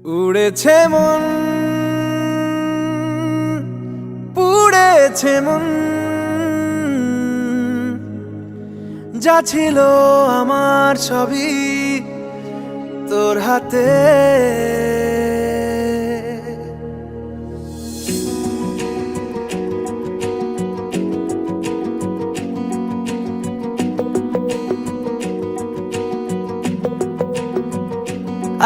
উড়েছে মন, পুড়েছে মন, যা ছিল আমার সবই তোর হাতে।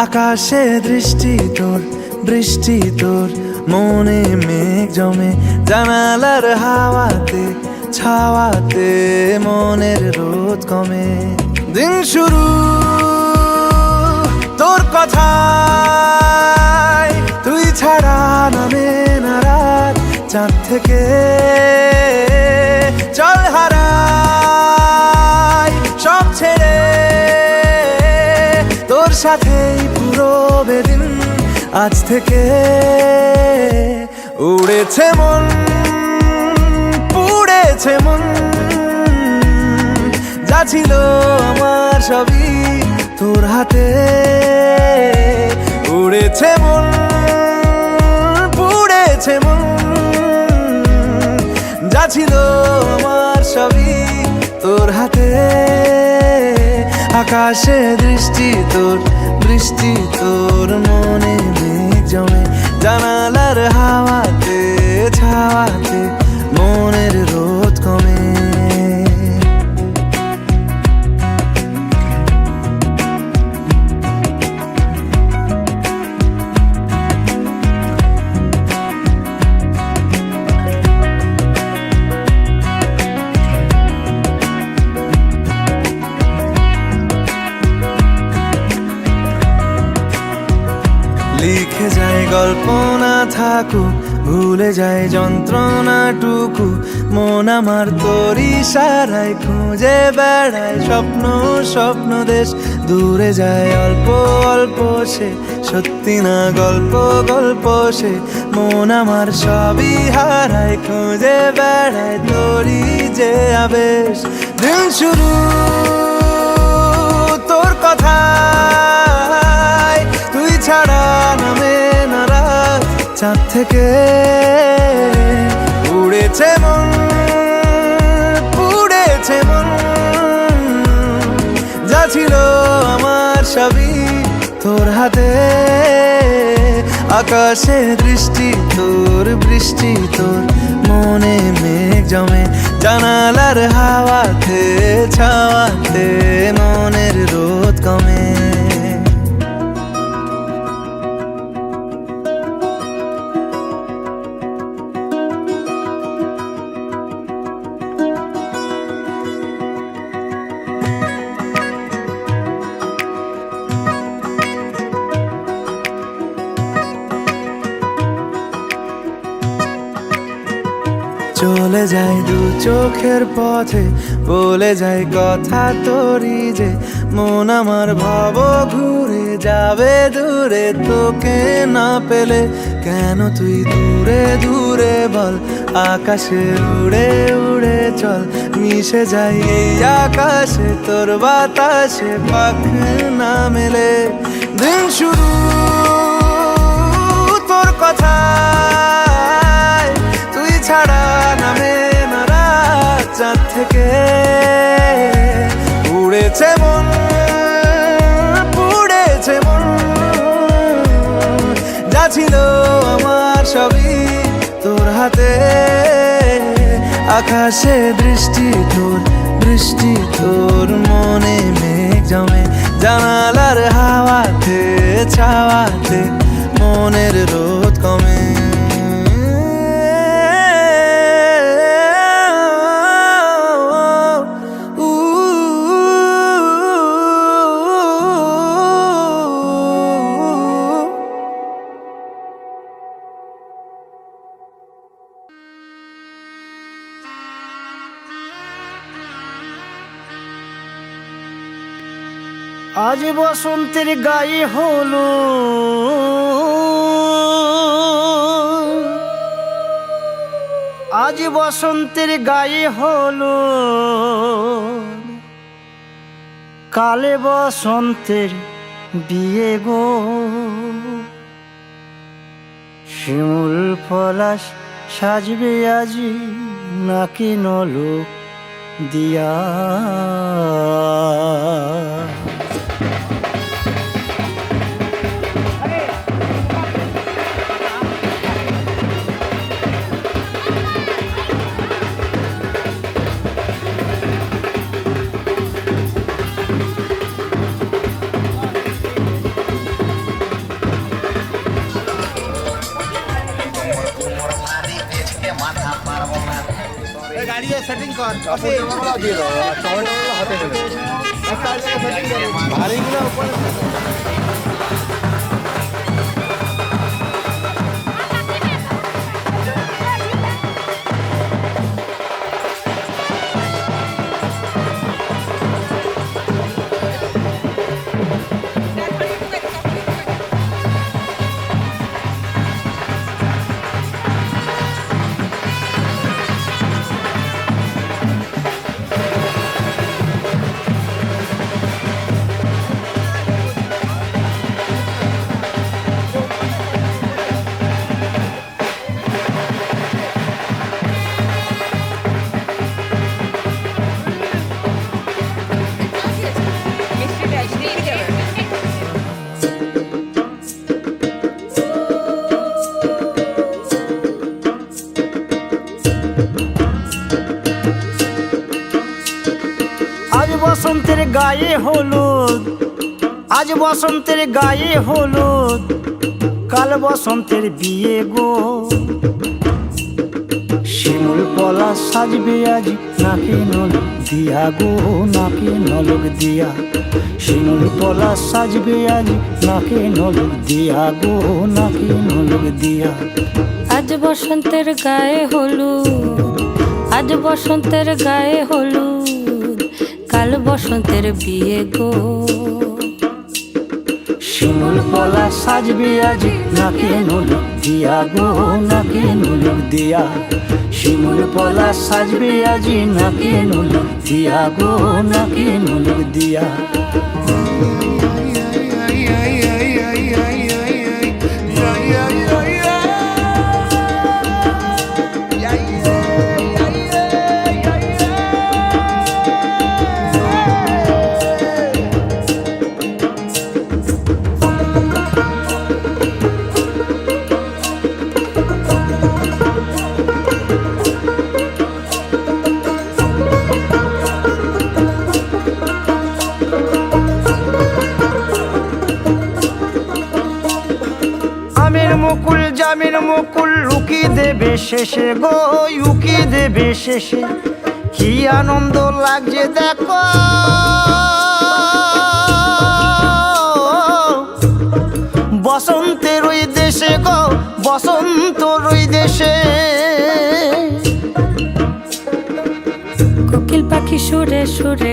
আকাশে দৃষ্টি তোর, বৃষ্টি তোর, মনে মেঘ জমে, জানালার হাওয়াতে ছাওয়াতে মনের রোদ কমে। দিন শুরু তোর কথায়, তুই ছাড়া নামে না রাত, চাঁদ থেকে চল হারাই সব ছেড়ে, তোর সাথেই পুরো বেদিন আজ থেকে। উড়েছে মন, পুড়েছে মন, যা ছিল আমার সবই তোর হাতে। উড়েছে মন, পুড়েছে মন, যা ছিল আমার সবই তোর হাতে। আকাশে দৃষ্টি তোর, বৃষ্টি তোর, মনে মেঘ জমে, জানালার হাওয়াতে ছাওয়াতে মনের রোদ কমে। লিখে যায় গল্প না থাকুক, ভুলে যায় যন্ত্রণাটুকু, মন আমার তোর ইশারায় খুঁজে বেড়ায় স্বপ্ন স্বপ্ন দেশ। দূরে যায় অল্প অল্প সে, সত্যি না গল্প গল্প সে, মন আমার সবই হারায় খুঁজে বেড়ায় তোরই যে আবেশ। দিন শুরু তোর কথায়, তুই ছাড়া নামে না রাত, চাঁদ থেকে উড়েছে মন, পুড়েছে মন, যা ছিল আমার সবই তোর হাতে। আকাশে দৃষ্টি তোর, বৃষ্টি তোর, মনে মেঘ জমে, জানালার হাওয়াতে ছাওয়াতে মনের রোদ কমে। চলে যায় দু চোখের পথে, বলে যায় কথা তোরই যে, মন আমার ভাব ঘুরে যাবে দূরে তোকে না পেলে। কেন তুই দূরে দূরে বল, আকাশে উড়ে উড়ে চল, মিশে যাই এই আকাশে তোর বাতাসে পাখ না মেলে। দিন শুরু তোর কথায়, তুই ছাড়া নামে না রাত, চাঁদ থেকে উড়েছে মন, পুড়েছে মন, যা ছিল আমার সবই তোর হাতে। আকাশে দৃষ্টি তোর, বৃষ্টি তোর, মনে মেঘ জমে, জানালার হাওয়াতে ছাওয়াতে মনের রোদ কমে। আজ বসন্তের গায়ে হলো, আজ বসন্তের গায়ে হলো, কালে বসন্তের বিয়ে গো। শিমুল পলাশ সাজবে আজি নাকি নলক দিয়া। গাড়ি সেটিং কর দিয়ে দাও টমেটো হাতে নেবে ভারীগুলো উপরে আজ বসন্তের গায়ে হলুদ, আজ বসন্তের গায়ে হলুদ, কাল বসন্তের বিয়ে গো। শিমুল পলাশ সাজবে আজ নাকি নলক দিয়া গো, নাকি নলক দিয়া। শিমুল পলাশ সাজবে আজ নাকি নলক দিয়া গো, নাকি নলক দিয়া। আজ বসন্তের গায়ে হলুদ, আজ বসন্তের গায়ে হলুদ, কাল বসন্তের বিয়ে গো। শিমুল পলাশ সাজবে আজ নাকি নলক দিয়া গো, নাকি নলক দিয়া। শিমুল পলাশ সাজবে আজ নাকি নলক দিয়া গো, নাকি নলক দিয়া। আমের মুকুল জামের মুকুল লুকি দেবে শেষে গো, উকি দেবে শেষে। কি আনন্দ লাগছে দেখো, বসন্তের ওই দেশে গো, বসন্তর ওই দেশে। কোকিল পাখি সুরে সুরে,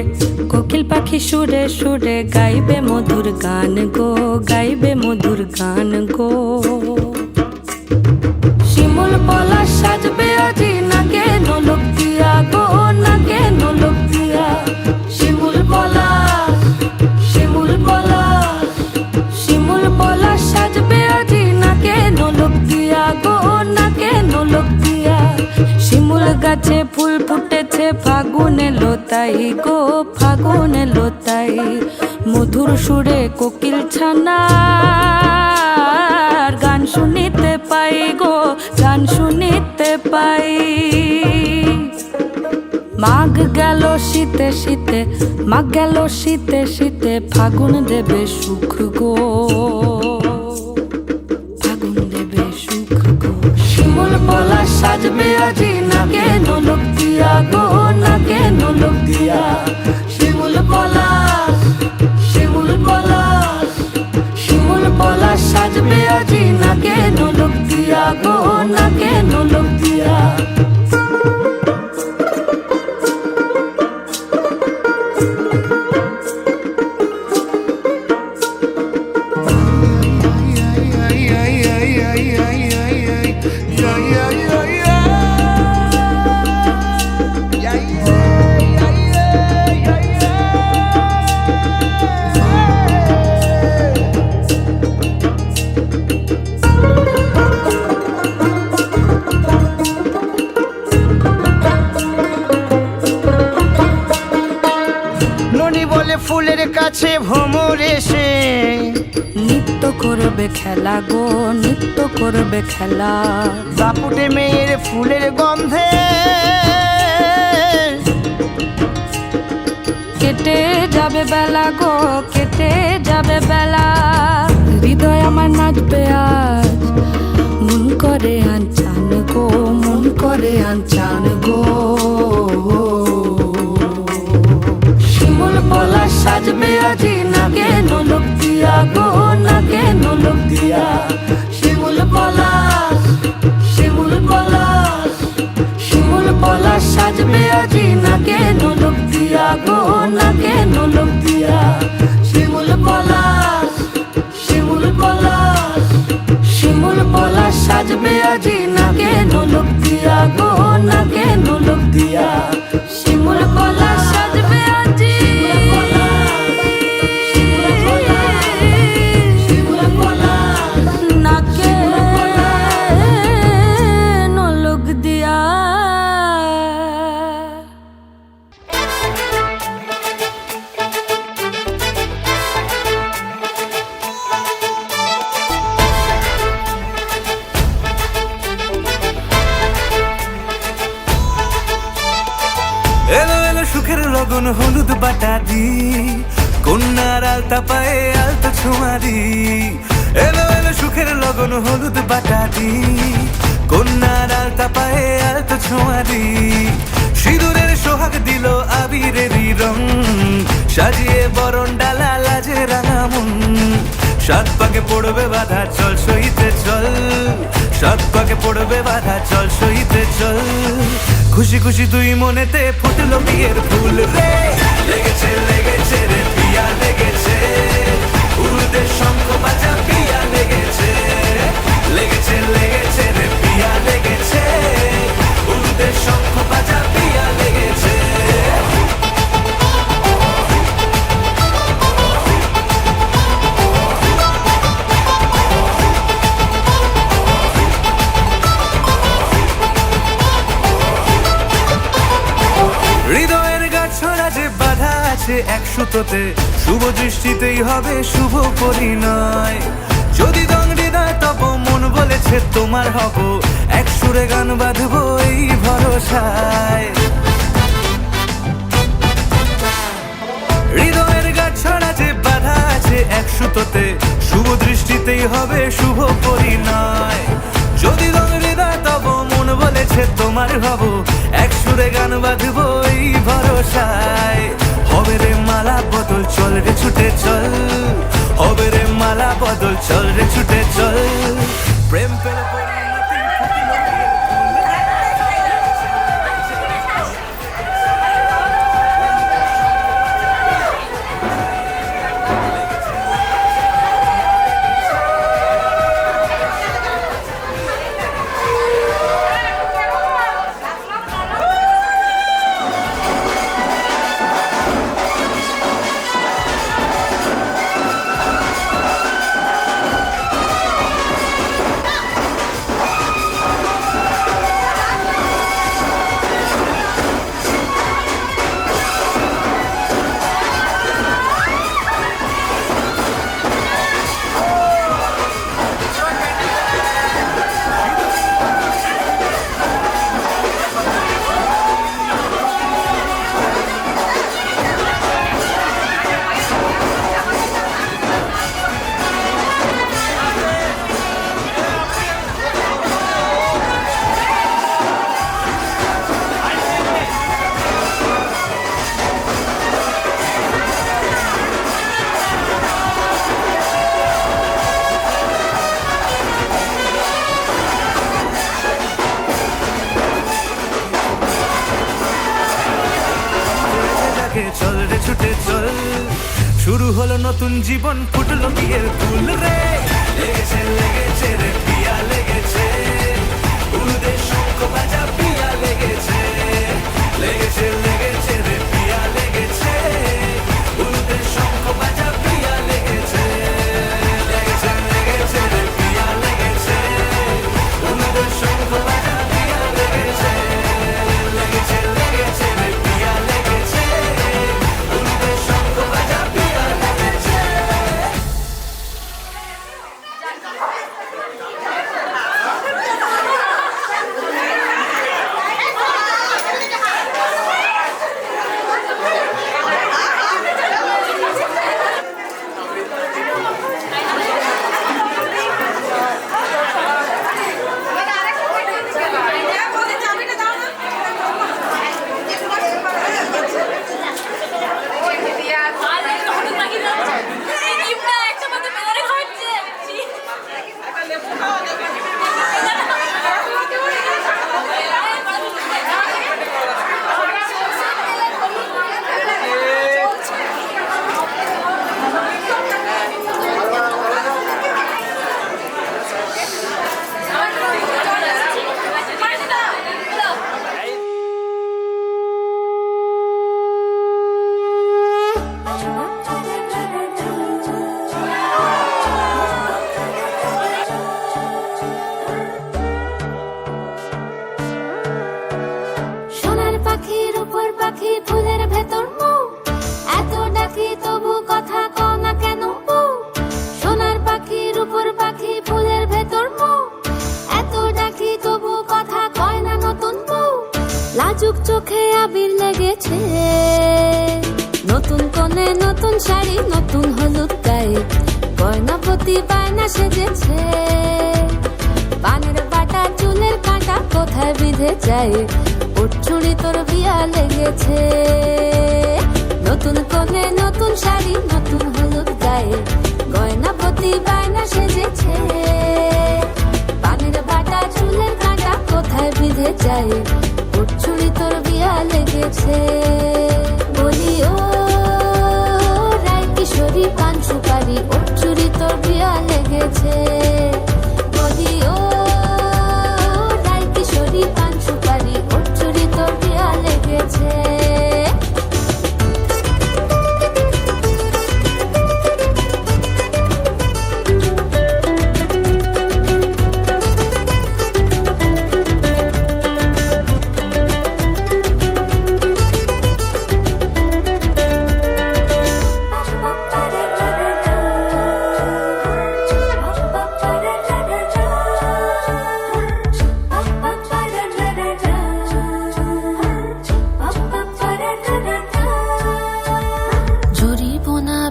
কোকিল পাখি সুরে সুরে, গাইবে মধুর গান গো, গাইবে মধুর গান গো। শিমুল পলাশ সাজবে আজি নাকে নলক দিয়া গো, নাকে নলক দিয়া। শিমুল পলাশ, শিমুল পলাশ, শিমুল পলাশ সাজবে আজি নাকে নলক দিয়া গো, নাকে নলক দিয়া। শিমুল গাছে ফুল ফুটেছে ফাগুন এলো তাই গো, ফাগুন এলো তাই। মধুর সুরে কোকিল ছানার গান শুনিতে পাই গো, গান শুনিতে পাই। মাঘ গেল শীতে শীতে, মাঘ গেল শীতে শীতে, ফাগুন দেবে সুখ গো, ফাগুন দেবে সুখ গো। শিমুল পলাশ সাজবে আজি নাকে নলক দিয়া গো, নাকে নলক দিয়া। শিমুল পলাশ, শিমুল পলাশ, শিমুল পলাশ সাজবে আজি নাকে নলক দিয়া গো, নাকে নলক দিয়া। আছে ভ্রমর এসে নিত্য করবে খেলা গো, নিত্য করবে খেলা। দাপুটে মেয়ের ফুলের গন্ধে কেটে যাবে বেলা গো, কেটে যাবে বেলা। হৃদয় আমার নাচবে আজ, মন করে আনচান গো, মন করে আনচান গো। শিমুল পলাশ সাজবে আজি নাকে নোলক দিয়া গো, নাকে নোলক দিয়া। শিমুল পলাশ, শিমুল পলাশ, শিমুল পলাশ সাজবে আজি নাকে নোলক দিয়া গো, নাকে নোলক দিয়া। শিমুল পলাশ, শিমুল পলাশ, শিমুল পলাশ সাজবে আজি নাকে নোলক দিয়া গো, নাকে নোলক দিয়া। শিমুল পলাশ সাজবে আজি, শিমুল পলাশ নাকে নোলক দিয়া। এলো এলো সুখের লগন হলুদ বাটা দি, কন্যার আলতা পায়ে আলতা ছোঁয়া দি। এলো এলো সুখের লগন হলুদ বাটা দি, কন্যার আলতা পায়ে আলতা ছোঁয়া দি। সিঁদুরের সোহাগ দিল আবিরেরই রং, সাজিয়ে বরণ ডালা লাজে রাঙা মন। সাত পাকে পড়বে বাধা চল সইতে চল, সাত পাকে পড়বে বাধা চল সইতে চল। খুশি খুশি দুই মনেতে ফুটলো বিয়ের ফুল রে, লেগেছে লেগেছে রে পিয়া লেগেছে, উরুদের শঙ্খ বাজা পিয়া লেগেছে, লেগেছে লেগেছে রে পিয়া লেগেছে, উরুদের শঙ্খ বাজা পিয়া লেগেছে। হৃদয়ের গাছড়া যে বাধা আছে এক সুতোতে, শুভ দৃষ্টিতেই হবে শুভ পরিণয়। যদি দং হৃদয় তব মন বলেছে তোমার হব, এক সুরে গান বাঁধবো এই ভরসায়। হৃদয়ের গাছড়া যে বাধা আছে এক সুতোতে, শুভ দৃষ্টিতেই হবে শুভ পরিণয়। যদি দং হৃদয় তব মন বলেছে তোমার হব, এক সুরে গান বাঁধবো এই ভরসায়। হবে রে মালা বদল চল রে ছুটে চল, হবে রে মালা বদল চল রে ছুটে চল। প্রেম পেল পরিণতি ফুটিল বিয়ের ফুল। চল রে ছুটে চল, শুরু হলো নতুন জীবন ফুটলো বিয়ের ফুল রে। লেগেছে লেগেছে রে পিয়া লেগেছে, উরুদের শঙ্খ বাজা পিয়া লেগেছে, লেগেছে লেগেছে রে পিয়া লেগেছে, উরুদের শঙ্খ বাজা পিয়া লেগেছে, লেগেছে লেগেছে রে পিয়া লেগেছে, উরুদের শঙ্খ বাজা পিয়া লেগেছে, লেগেছে লেগেছে রে পিয়া লেগেছে, উরুদের শঙ্খ বাজা পিয়া লেগেছে। নতুন শাড়ি নতুন হলুদ গায়ে গয়নাপতি বায়না সেজেছে পানের বাটা চুলের কাঁটা কোথায় বিঁধে যায় ওর চুড়ি তোর বিয়া লেগেছে নতুন কোণে নতুন শাড়ি নতুন হলুদ গায়ে গয়নাপতি বায়না সেজেছে পানের বাটা চুলের কাঁটা কোথায় বিঁধে যায় ওর চুড়ি তোর বিয়া লেগেছে বলি ও রায় কিশোরী পান সুপারি ওর চুড়ি তোর বিয়া লেগেছে বলি ও রায় কিশোরী পান সুপারি ওর চুড়ি তোর বিয়া লেগেছে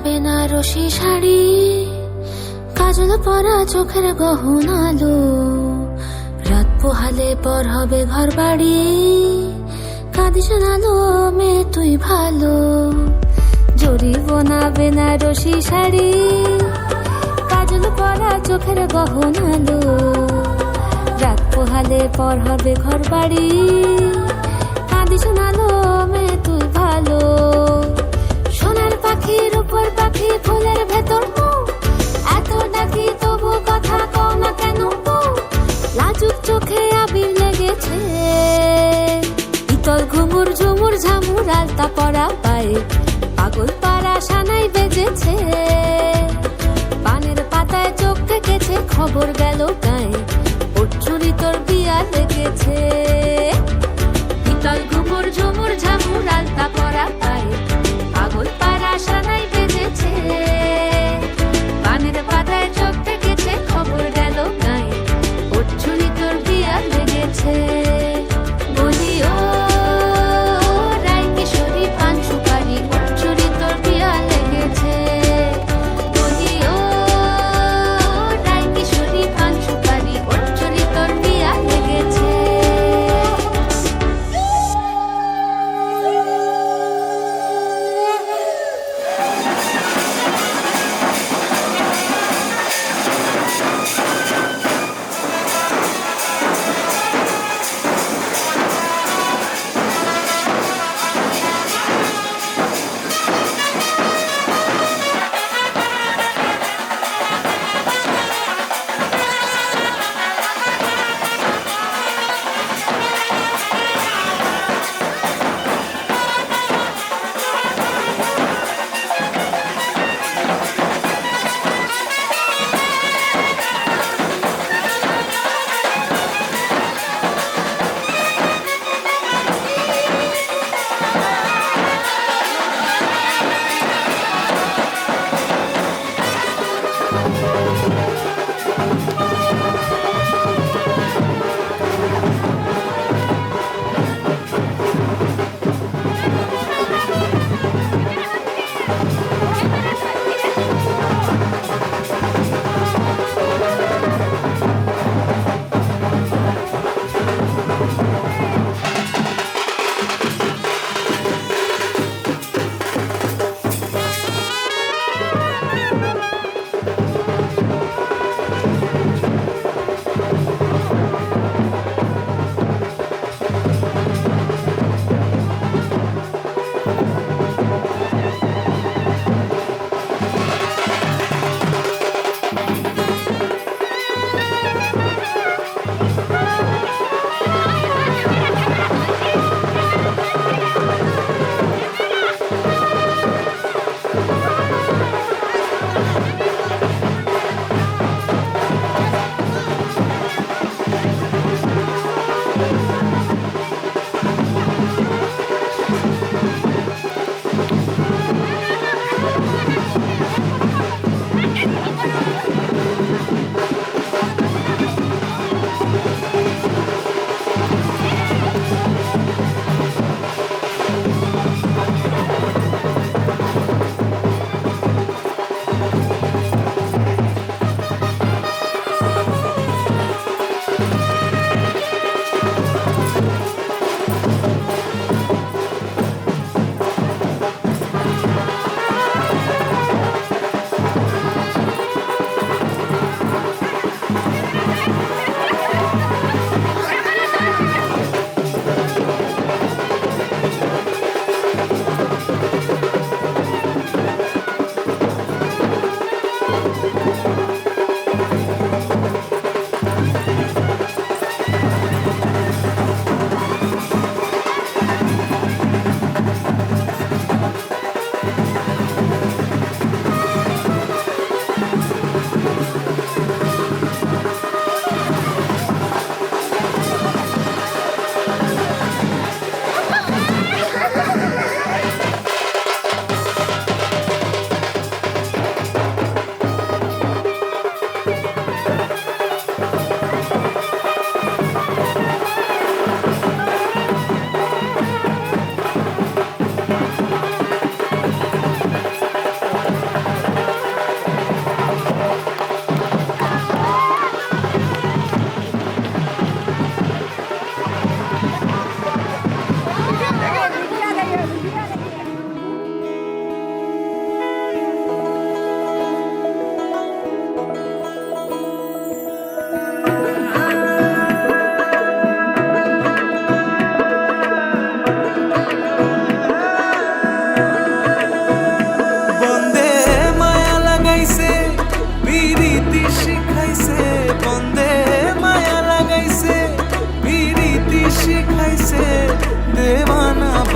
বেনারসি শাড়ি কাজল পরা চোখের গহনালো রাত পোহালে পর হবে ঘর বাড়ি কাঁদিস নালো মেয়ে তুই ভালো জরি বোনা বেনারসি শাড়ি কাজল পরা চোখের গহনালো রাত পোহালে পর হবে ঘর বাড়ি কাঁদিস নালো মেয়ে তুই ভালো সোনার পাখির উপর পাখি ফুলের ভেতর এত ডাকি তবু কথা কও না কেন লাজুক চোখে আবির লেগেছে ইতল ঘুমুর ঝুমুর ঝামুর আলতা পরা পায়ে পাগল পাড়া সানাই বেজেছে পানের পাতায় চোখ থেকেছে খবর গেল গায়ে ওর চুরি তোর বিয়া লেগেছে ইতল ঘুমুর ঝুমুর ঝামুর আলতা পরা পায়ে পাগল পাড়া সানাই বেজেছে পানের পাতায় চোখ থেকেছে খবর গেল গায়ে ওর চুরি তোর বিয়া লেগেছে বলি ও রায় কিশোরী পান সুপারি ওর চুরি তোর বিয়া লেগেছে বলি ও রায় কিশোরী পান সুপারি ওর চুরি তোর বিয়া লেগেছে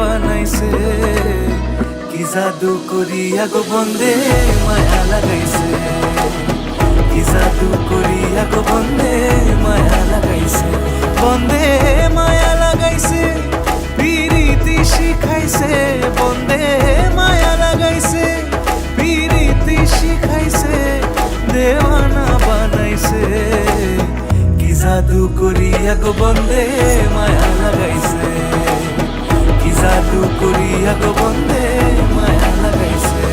বানাইছে কি জাদু করিয়া গো বন্দে মায়া লাগাইছে কি জাদু করিয়া গো বন্দে মায়া লাগাইছে বন্দে মায়া লাগাইছে পিরিতি শিখাইছে বন্দে মায়া লাগাইছে পিরিতি শিখাইছে দেওয়ানা বানাইছে কি জাদু করিয়া গো বন্দে মায়া লাগাইছে কি জাদু করিয়া গো বন্দে মায়া লাগাইছে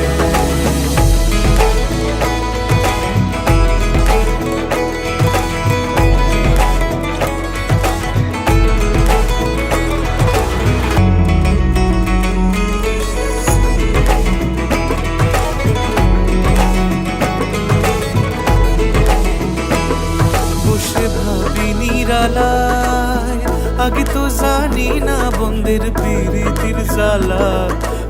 বসে ভাবি নিরালায় আগে তো জানি না বন্দের প্রীতির জ্বালা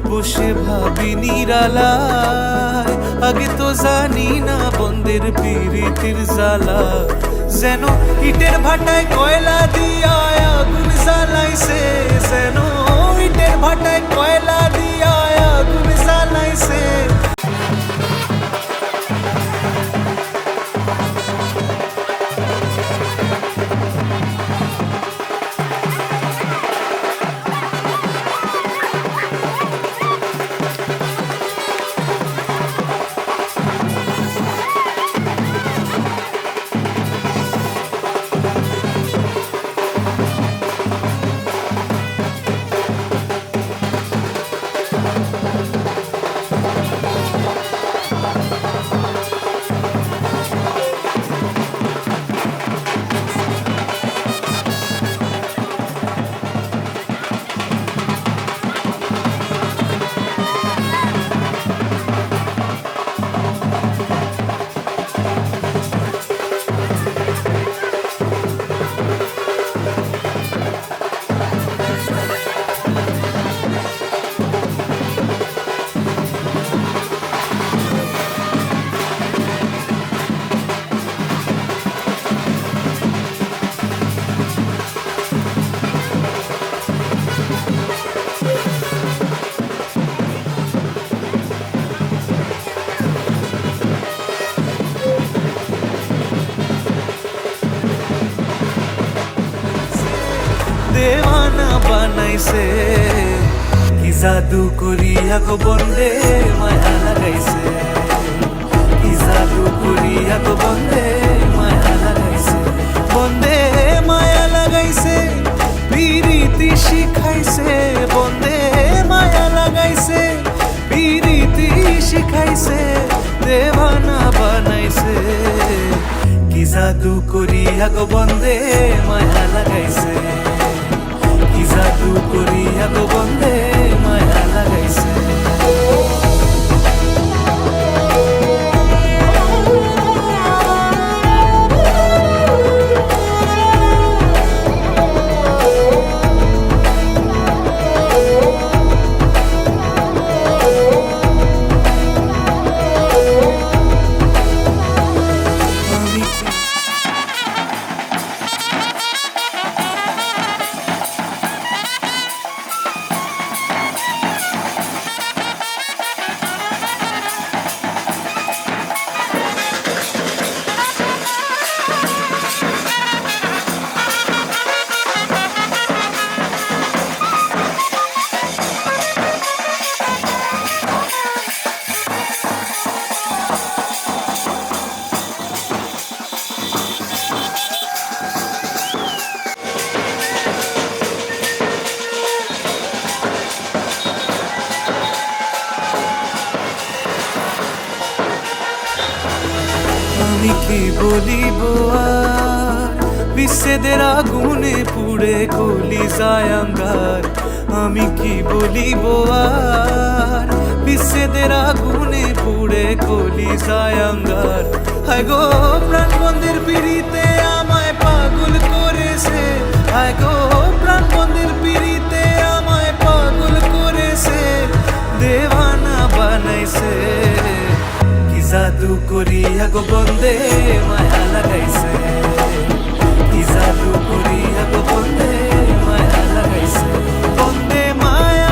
বসে ভাবি নিরালায় আগে তো জানি না বন্দের প্রীতির জ্বালা যেন ইটের ভাটায় কয়লা দিয়া আগুন জ্বালাইছে যেন ইটের ভাটায় কয়লা দিয়া আগুন জ্বালাইছে দেওয়ানা বানাইছে কি জাদু করিয়া গো বন্দে মায়া লাগাইছে কি জাদু করিয়া গো বন্দে মায়া লাগাইছে বন্দে মায়া লাগাইছে পিরিতি শিখাইছে বন্দে মায়া লাগাইছে পিরিতি শিখাইছে দেওয়ানা বানাইছে কি জাদু করিয়া গো বন্দে মায়া লাগাইছে কি জাদু করিয়া গো বন্দে মায়া লাগাইছে আমি কি বলিব আর বিচ্ছেদের আগুনে পুড়ে গলি যায় আঙ্গার আমি কি বলিব আর বিচ্ছেদের আগুনে পুড়ে গলি যায় আঙ্গার হায় গো প্রাণ বন্ধের পিড়িতে আমায় পাগল করেছে হায় গো প্রাণ বন্ধের পিড়িতে আমায় পাগল করেছে দেওয়ানা বানাইছে কি জাদু করিয়া গো বন্দে মায়া লাগাইছে কি জাদু করিয়া গো বন্দে মায়া লাগাইছে বন্দে মায়া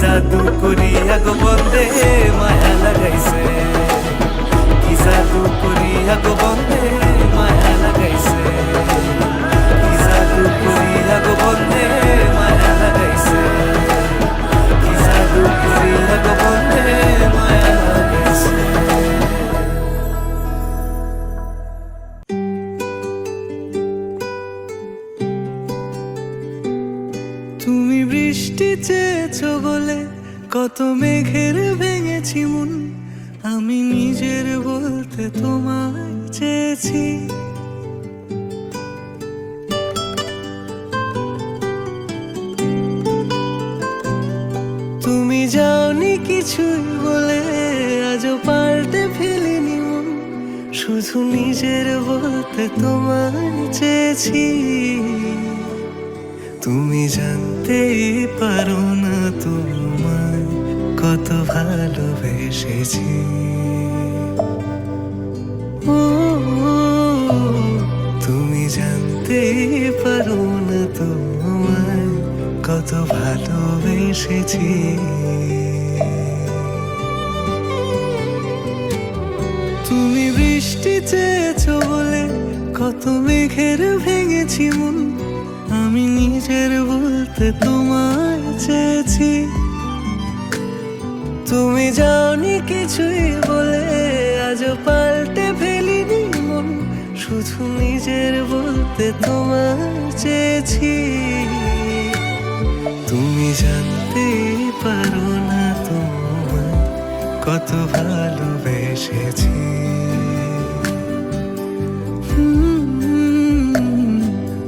জাদু করিয়া গো বন্দে মায়া লাগাইছে, কি জাদু করিয়া গো বন্দে মায়া লাগাইছে, কি জাদু করিয়া গো বন্দে মায়া লাগাইছে, কি জাদু করিয়া গো বন্দে মায়া লাগাইছে। তুমি বৃষ্টি চেয়েছো বলে কত মেঘের ভেঙেছি মন, আমি নিজের বলতে তোমায় চেয়েছি। তুমি যাওনি কিছুই বলে আজও পাল্টে ফেলিনি মন, শুধু নিজের বলতে তোমায় চেয়েছি। তুমি জানতেই পারো না তোমায় কত ভালোবেসেছি। ও তুমি জানতেই পারো না তোমায় কত ভালোবেসেছি। তুমি বৃষ্টি চেয়েছো বলে কত মেঘের ভেঙেছি মন, আমি নিজের বলতে তোমায় চেয়েছি। তুমি যাওনি কিছুই বলে আজও পাল্টে ফেলিনি মন, শুধু নিজের বলতে তোমায় চেয়েছি। তুমি জানতেই পারো না তোমায় কত ভালোবেসেছি।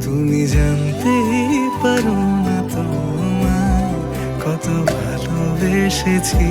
তুমি জানতেই পারো না তোমায় কত ভালোবেসেছি।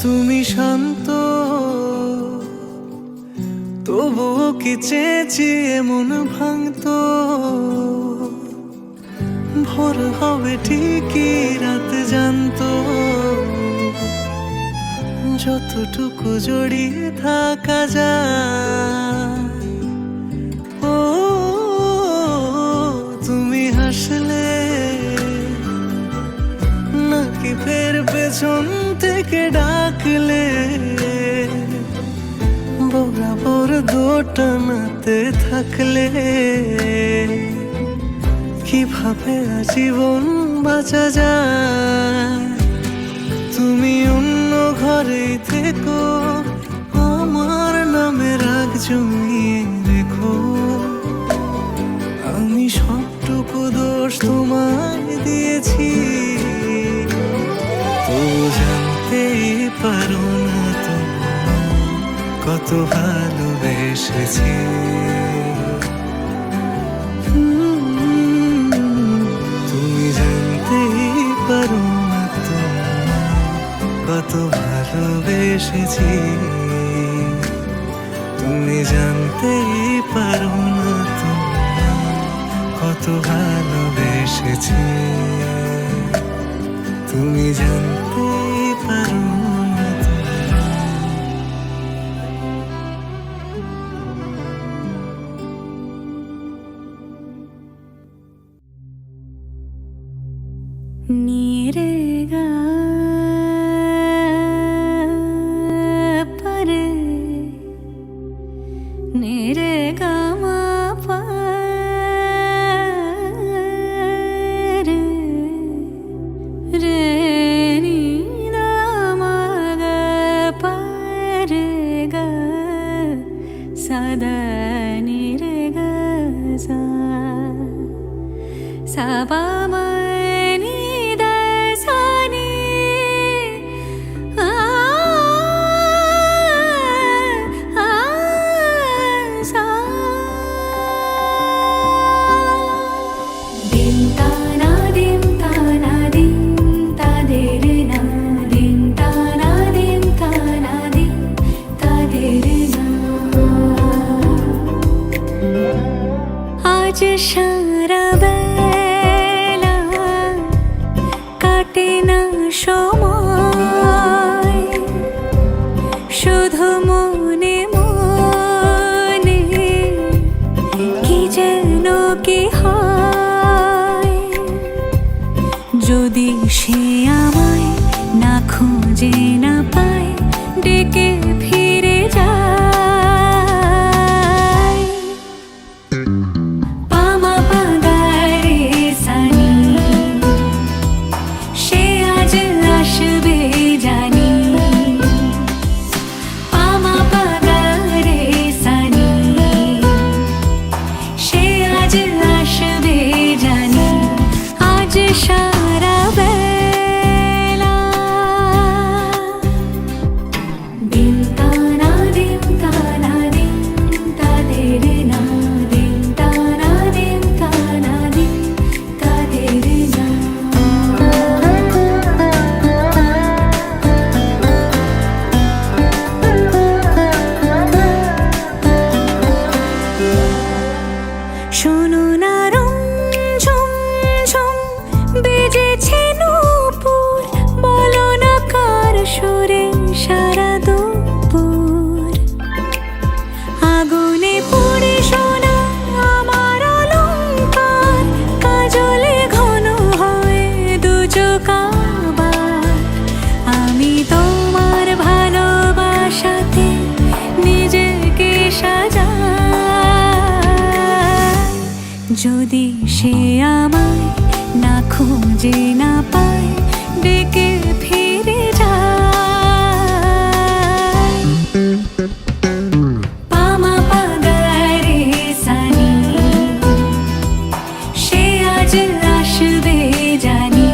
তুমি শান্ত তবুও কি চেয়েছি এমন ভাঙতো, ভোর হবে ঠিকই রাত জানতো, যতটুকু জড়িয়ে থাকা যায়। ও তুমি হাসলে নাকি ফের পেছন থেকে ডাকলে, বরাবর দোটানাতে থাকলে কিভাবে আজীবন বাঁচা যায়। তুমি অন্য ঘরে থেকো, আমার নামে রাগ জমিয়ে রেখো, আমি সবটুকু দোষ তোমায় দিয়েছি। তো জানতেই পারো না তোমায় কত ভালোবেসেছি। তুমি জানতেই পারো না তোমায় কত ভালোবেসেছি। তুমি জানতেই পারো না তোমায় কত ভালোবেসেছি। তুমি জানতেই পারো না नीरेगा परे नीरेगा मा पर रे नी दा मा সে আমায় না খুঁজে না পায় ডেকে ফিরে যায় পামা পাগারে সানি সে আজ আসবে জানি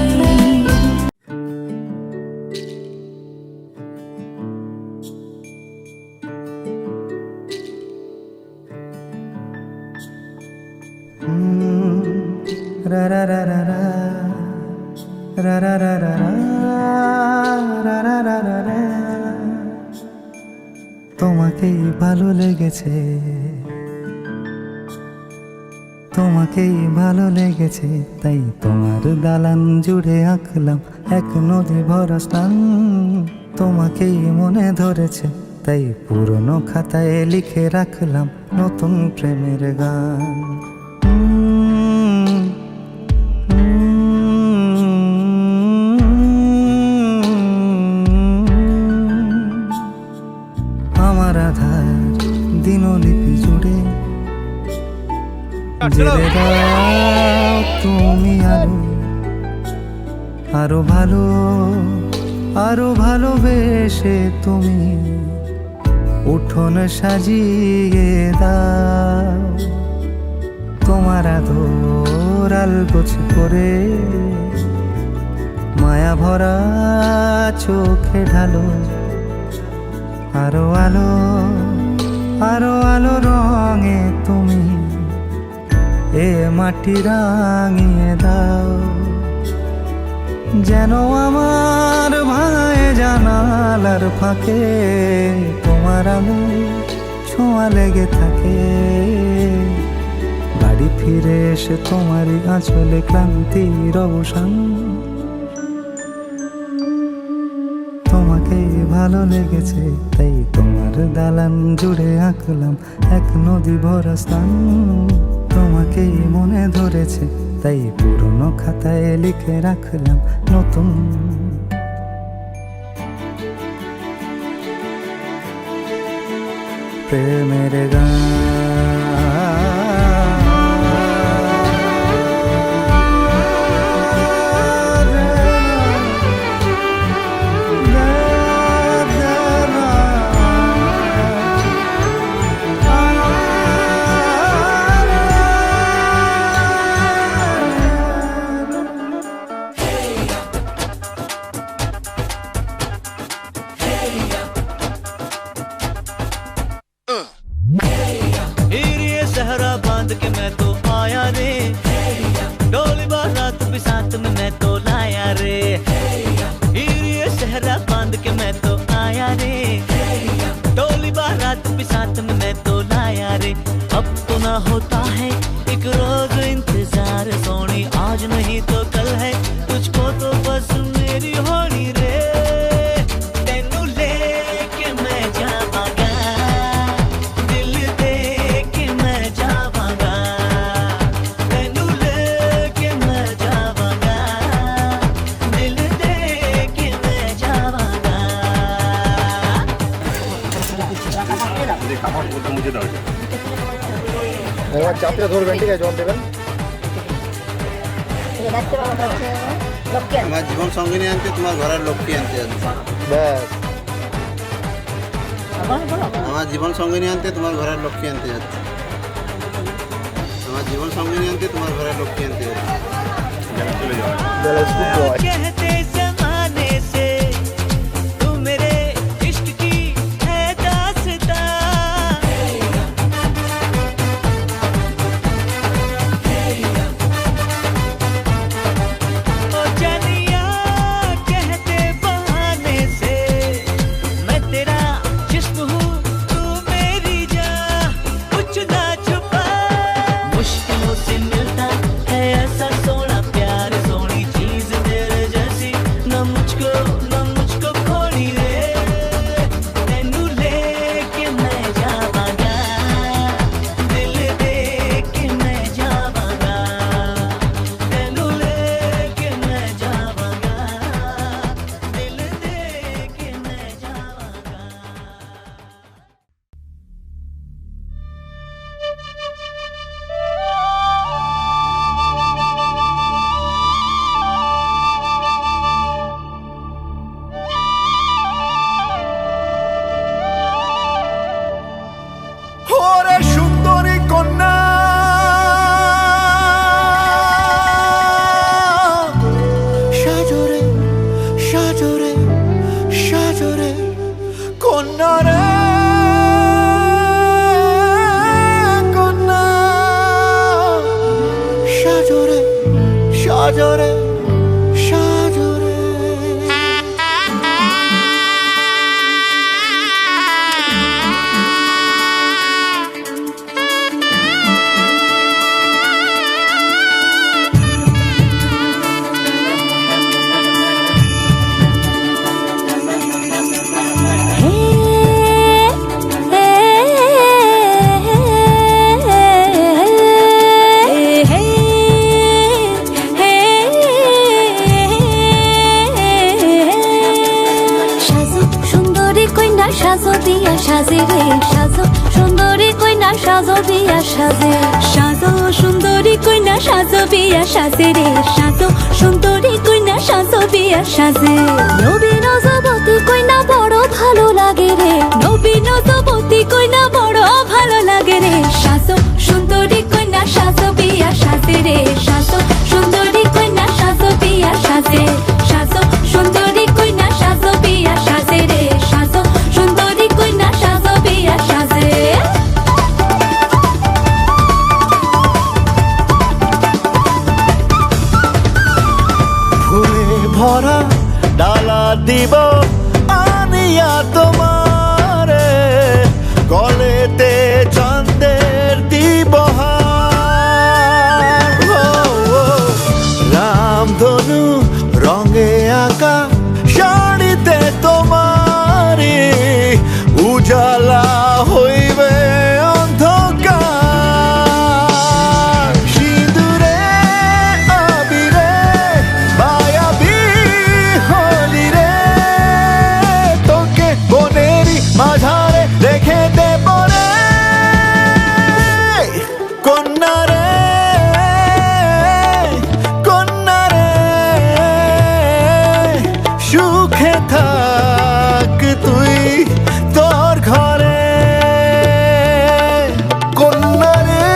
রা রা রা রা রা রা রা রা রা রা রা রা রা রা। তোমাকেই ভালো লেগেছে, তোমাকেই ভালো লেগেছে, তাই তোমার দালান জুড়ে আঁকলাম এক নদী ভরা স্থান। তোমাকেই মনে ধরেছে, তাই পুরনো খাতায় লিখে রাখলাম নতুন প্রেমের গান। আমার আধার দিনলিপি জুড়ে জেলে দাও তুমি আরো ভালো, আরো ভালোবেসে তুমি উঠোন সাজিয়ে দাও। তোমার আদর আলগোছ করে মায়া ভরা চোখে ঢালো আরো আলো, আরো আলো রঙে তুমি এ মাটি রাঙিয়ে দাও। যেন আমার ভাঙায় জানালার ফাঁকে তোমার আলো ছোঁয়া লেগে থাকে। বাড়ি ফিরে এসে তোমারই আঁচলে ক্লান্তির অবসান। তোমাকেই ভালো লেগেছে, তাই তোমার দালান জুড়ে আঁকলাম এক নদী ভরা স্থান। তোমাকেই মনে ধরেছে, তাই পুরনো খাতায় লিখে রাখলাম নতুন প্রেমের গান। सहरा बांध के मैं तो आया रे, डोली बारात भी साथ में मैं तो लाया रे। ये सहरा बांध के मैं तो आया रे, डोली बारात भी साथ में मैं तो लाया रे। अब तो ना होता है एक रोज इंतजार सोनी, आज नहीं तो कल है तुझको तो बस मेरी होनी रे। तेनू लेके मैं जावांगा, दिल दे के मैं जावांगा। तेनू लेके मैं जावांगा, दिल दे के मैं जावांगा। এবার চাপটা ধরবেন, ঠিক আছে? জল দেবেন। আমার জীবন সঙ্গিনী আনতে তোমার ঘরের লক্ষ্মী আনতে যাচ্ছে। ব্যাস, আমার জীবন সঙ্গিনী আনতে তোমার ঘরের লক্ষ্মী আনতে যাচ্ছে। আমার জীবন সঙ্গিনী আনতে তোমার ঘরের লক্ষ্মী আনতে যাচ্ছে। ব্যালেন্স খুব জয়। कहते जमाने से तू मेरे इश्क की है दास्तां। ओ जानिया कहते बहाने से मैं तेरा जिस्म हूँ तू मेरी जान, कुछ ना छुपा। मुश्किलों से मिलता है ऐसा सोना प्यार, सोनी चीज तेरे जैसा কন্যা রে কন্যা সাজরে সাজরে সাজরে সাজো দিয়া সাজে রে সাজো সুন্দরী কইনা সাজো বিয়া সাজে সাজো সুন্দরী কইনা সাজো বিয়া সাজে রে সাজো সুন্দরী কইনা সাজো বিয়া সাজে নবীন যুবতী কইনা বড় ভালো লাগে রে নবীন যুবতী কইনা বড় ভালো লাগে রে সাজো সুন্দরী কইনা সাজো বিয়া সাজে রে সাজো সুন্দরী কইনা সাজো বিয়া সাজে সাজো সুন্দরী কইনা সাজো বিয়া সাজে রে সাজো সুন্দরী কইনা সাজো বিয়া সাজে ফুলে ভরা ডালা দিব আনিয়া তোমারে গলেতে চন্দের দিবহার রামধনু রঙে আঁকা শাড়িতে তোমারি উজালা হইবে অন্ধকার সিঁদুরে আবিরে মায়াবী হলি রে তোকে বনেরি মাঝারে রেখে দেব রে কন্যা রে কন্যা রে সুখে থাক তুই তোর ঘরে কন্যা রে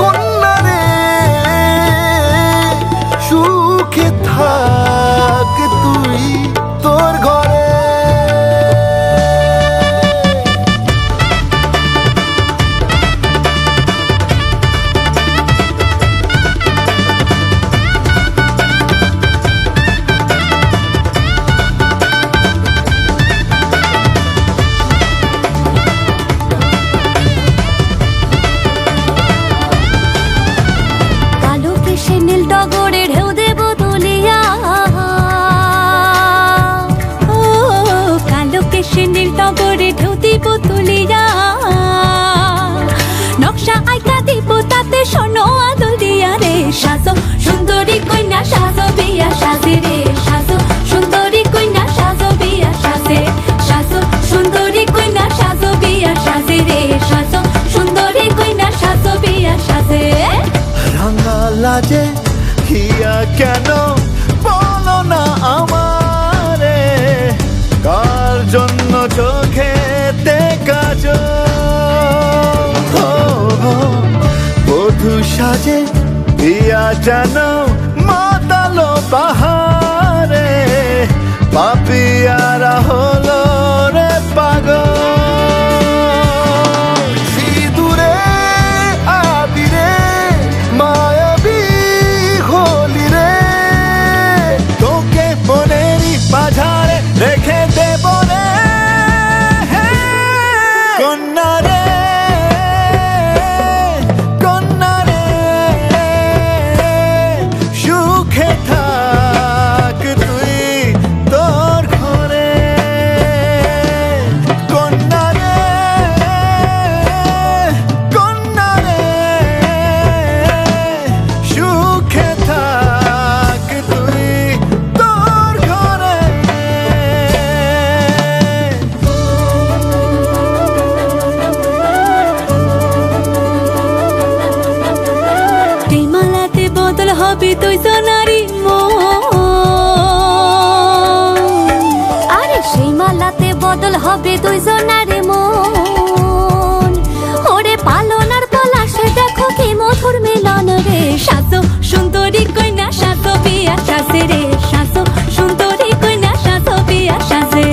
কন্যা রে সুখে থাক তুই তোর ঘরে কালো কেশে নীল টগরে ঢেউ দেব তুলিয়া ও কালো কেশে নীল টগরে ঢেউ দিব তুলিয়া নকশা আইকা দিব তাতে শোনো আদল দিয়া রে সাজো সুন্দরী কইনা সাজো বিয়া সাজে রে সাজো সুন্দরী কইনা সাজো বিয়া সাজে সাজো সুন্দরী কইনা সাজো বিয়া সাজে রে সাজো সুন্দরী কইনা সাজো বিয়া সাজে রাঙা লাজে হিয়া কেন বলো না আমারে কার জন্য চোখেতে কাজল বধূ সাজে হিয়া যেন মাতালো বাহারে পাপিয়ারা হলো রে পাগল সিঁদুরে আবিরে মায়াবী হলি রে তোকে বনেরি মাঝারে রেখে দেব রে কন্যা রে কন্যা রে সুখে থাক তুই তোর ঘরে কন্যা রে কন্যা রে সুখে থাক তুই তোর ঘরে এই মালাতে বদল হবে তুই সোনারি আরে সেই মালাতে বদল হবে তুই সোনারি মন ওরে পালনার পলাশে দেখো কি মধুর মিলন রে সাজো সুন্দরী কইনা সাজো বিয়া সাজে রে সাজো সুন্দরী কইনা সাজো বিয়া সাজে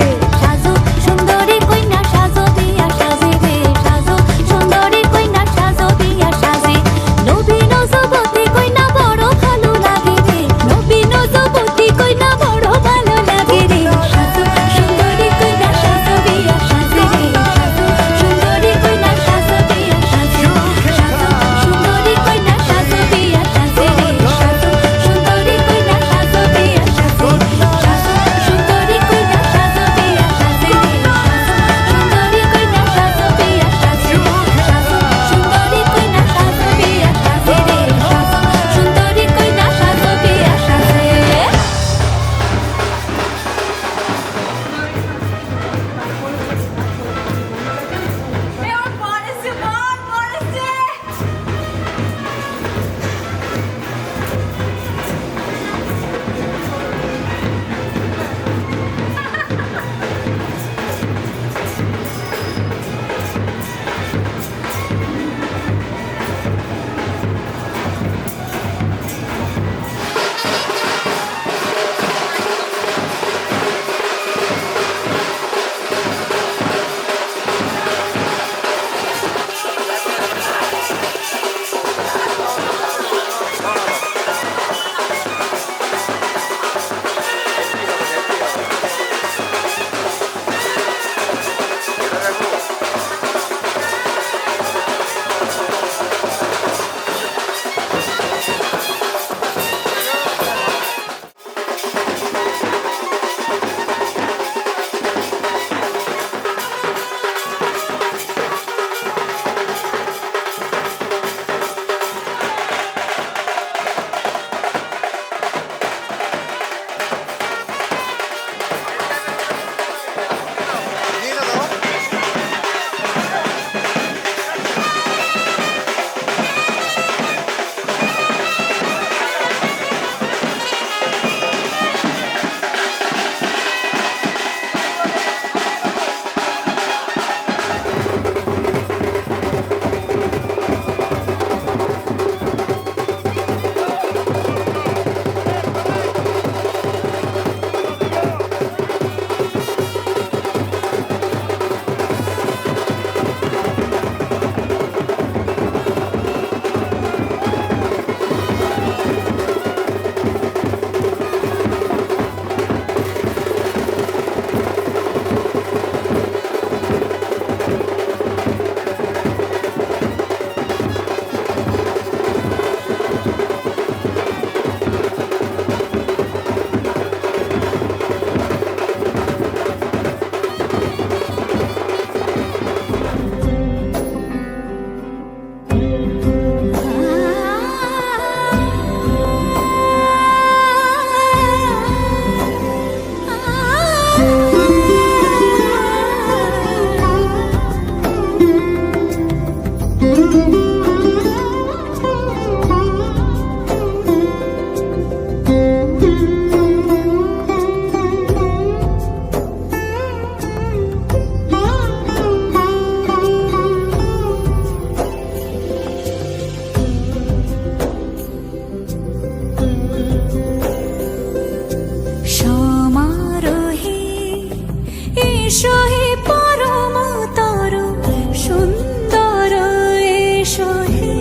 এসো হে পরমতর সুন্দর এসো হে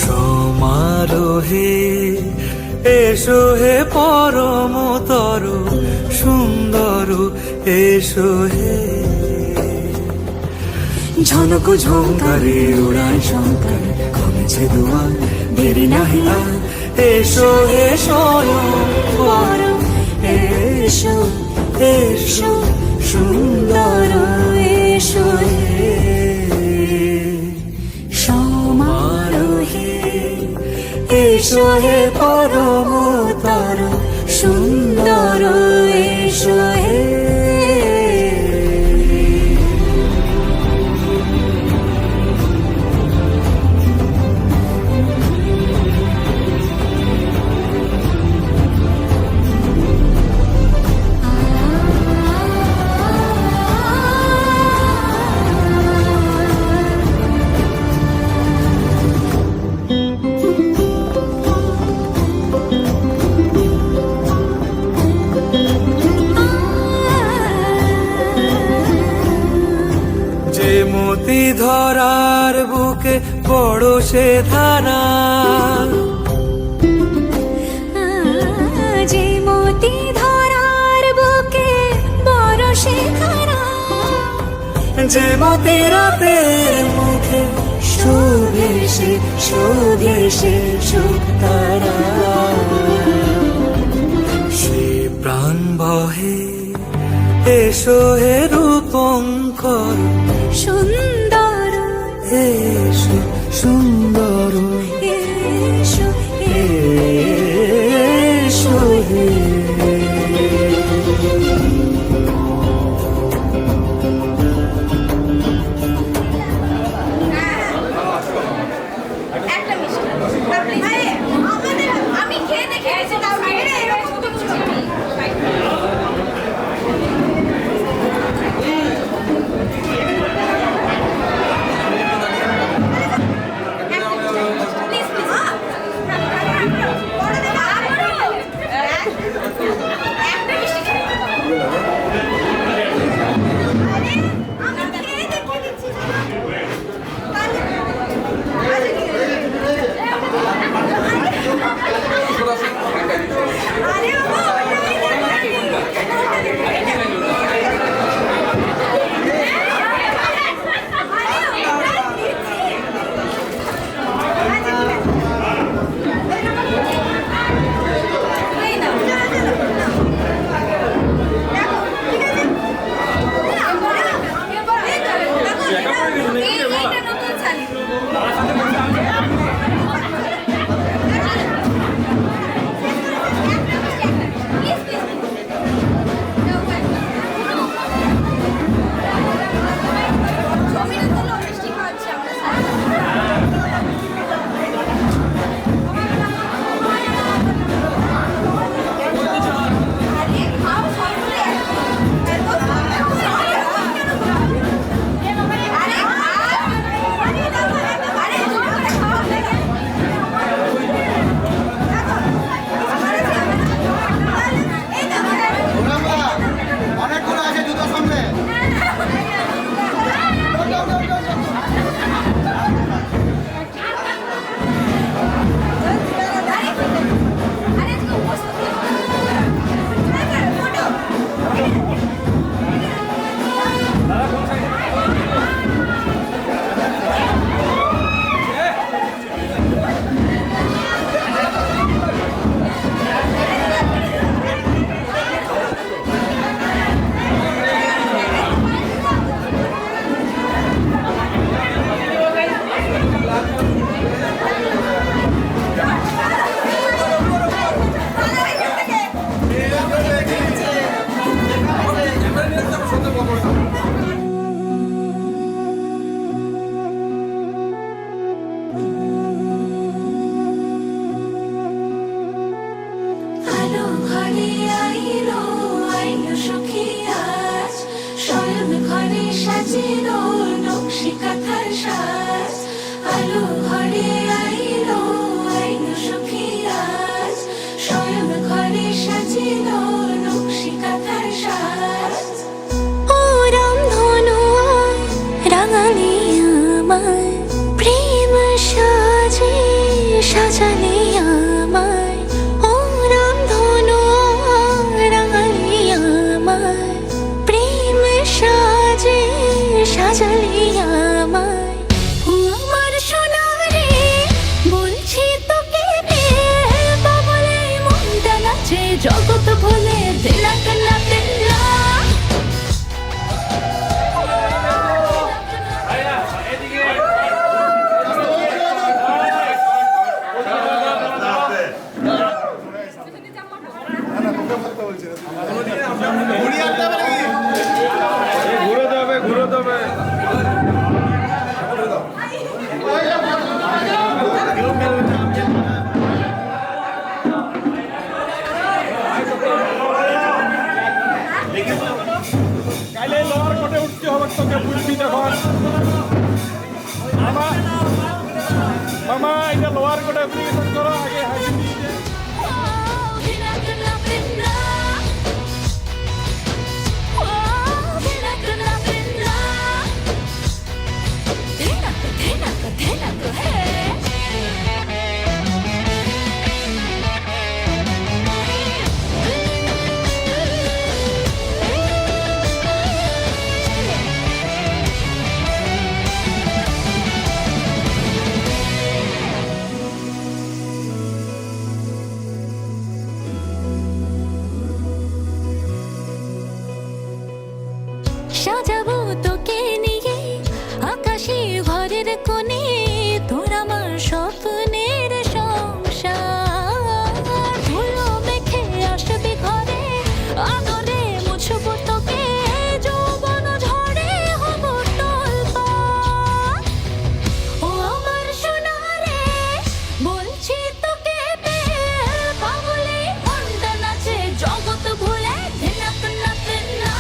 সমারোহে এসো হে পরমতর সুন্দর এসো হে ঝনক ঝঙ্কারে উড়ায় শঙ্কর কমেছে দুয়ার দেরি নাহি আর এসো হে স্বয়ং বর এসো এসো সুন্দর এসো হে সমারোহে এসো হে পরমতর সুন্দর এসো হে যে মতি ধরার বুকে বড় সে ধারা যে মতি ধরার বুকে বড় সে ধারা যে মতি রাতের মুখে শোভে সে সুতারা সে প্রাণ বহে এসো হে রূপঙ্কর সুন্দর এসো সুন্দর এসো এসো হে একটা মিষ্টি আরে আমাদের আমি খেয়ে দেখে এসে তাও মেরে এবার ছোট ছোট সাজালে আমায় ও রামধনু রাঙালি আমায় প্রেম সাজে সাজালি আমায় ও আমার সোনা রে বলছি তোকে বাবলে মনটা নাচে জগৎ ভুলে দিলা কান্না দিলা কাইলে লোয়ার কোটে উঠতে হবে তোকে বুঝবি তখন মামা মামা এটা লোয়ার কোটে অ্যাপ্লিকেশন করো আগে হাইজিন দিয়ে সাজাবো তোকে নিয়ে আকাশে ঘরের কোণে তোর আমার স্বপ্নের সংসার ধুলো মেখে আসবি ঘরে আদরে মুছবো তোকে যৌবন ঝড়ে হব তোলপাড় ও আমার সোনা রে বলছি তোকে পাগলে মনটা নাচে জগৎ ভুলে ধিনাক নাক না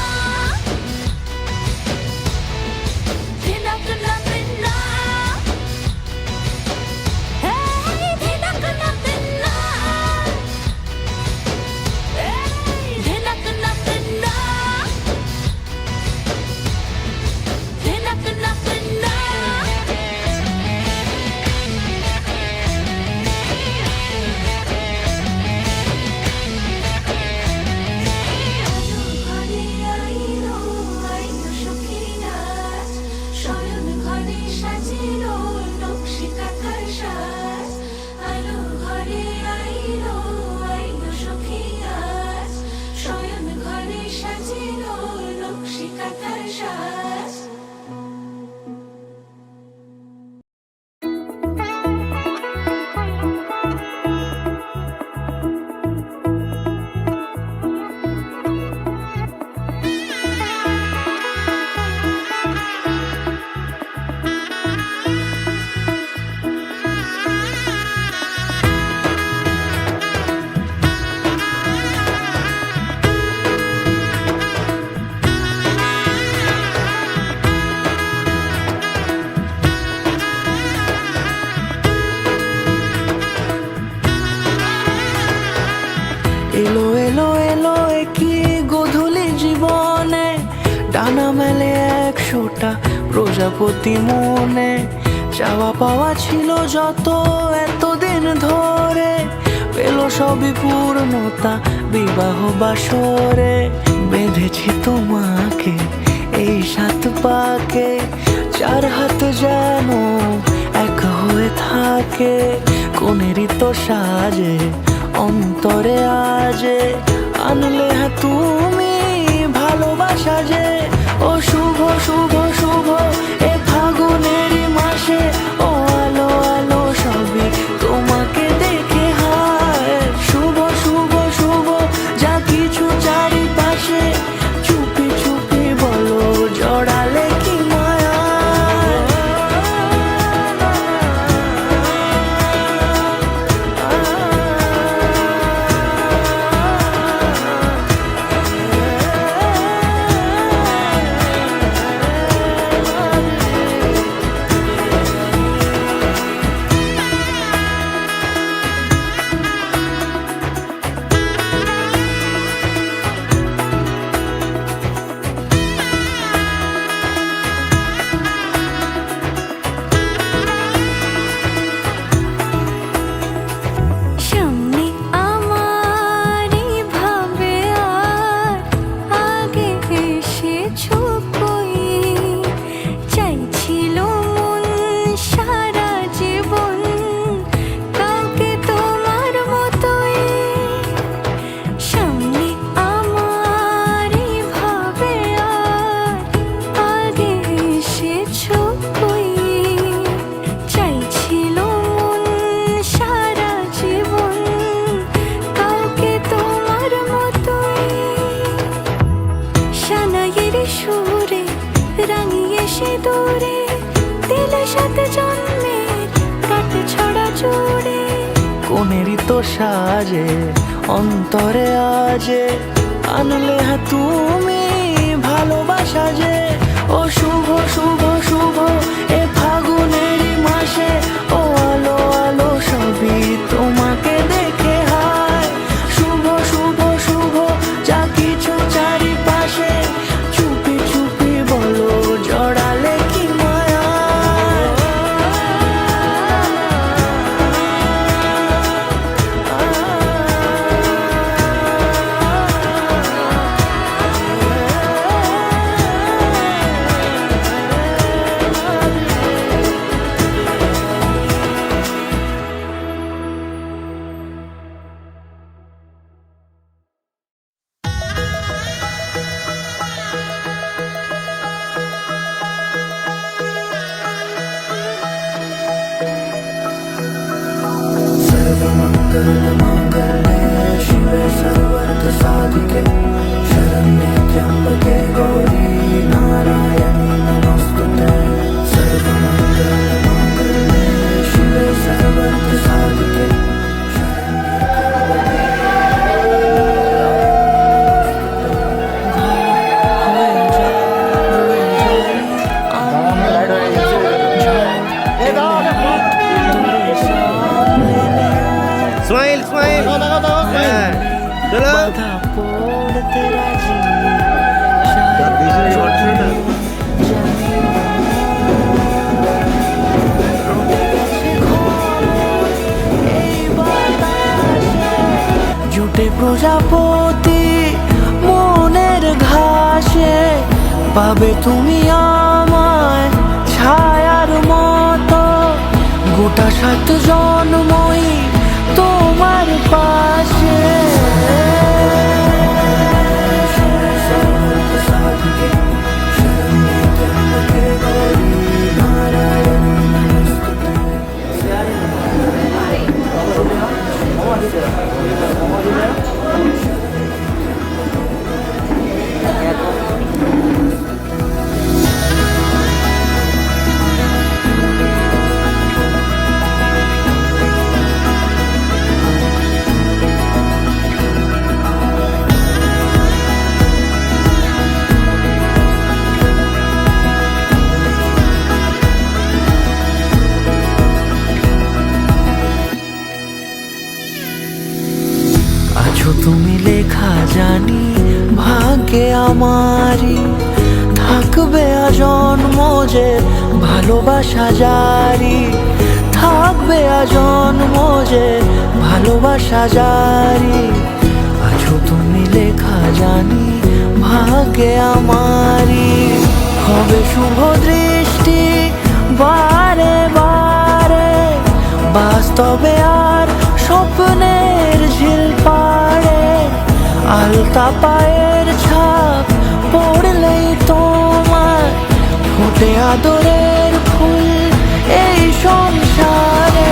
এলো এলো এলো কি গোধূলি জীবনে ডানা মেলে 100টা প্রজাপতি মনে চাওয়া পাওয়া ছিল যত এতদিন ধরে পেল সবই পূর্ণতা বিবাহ বাসরে বেঁধেছি তোমাকে এই 7 পাকে 4 হাত যেন এক হয়ে থাকে কোনেরই তো সাজে অন্তরে আজে আনলে তুমি ভালোবাসা যে ও শুভ শুভ শুভ এ ফাগুনেরই মাসে ও আলো আলো সবই তোমাকে দেখে হায় শুভ শুভ শুভ যা কিছু চারিপাশে চুপি চুপি বলো জড়ালে কি মায়া সুরে রাঙিয়ে সে দূরে দিলে সাথে জন্মের কাট ছড়া জুড়ে কোনেরই তো সাজে অন্তরে আজে আনলে তুমি ভালোবাসা যে ও শুভ শুভ শুভ এ ফাগুনেরই মাসে ও আলো আলো সবই তোমাকে দেখে হায় শুভ শুভ শুভ যা কিছু চারিপাশে চুপি চুপি বলো জড়ালে কি মায়া স্মাইল স্মাইল চলো বাধা পড়তে রাজি জুটে প্রজাপতি মনের ঘাসে পাবে তুমি আমায় ছায়ার মতো গোটা 7 জন্মই তোমার পাশে আছো তুমি লেখা জানি ভাগ্যে আমারই থাকবে আজন্ম যে ভালোবাসা জারি থাকবে আজন্ম যে ভালোবাসা জারি আছো তুমি লেখা জানি ভাগ্যে আমারই হবে শুভ দৃষ্টি বারে বারে বাস্তবে আর স্বপ্নের ঝিল পাড়ে আলতা পায়ের ছাপ পড়লেই তোমার ফোটে আদরের ফুল এই সংসারে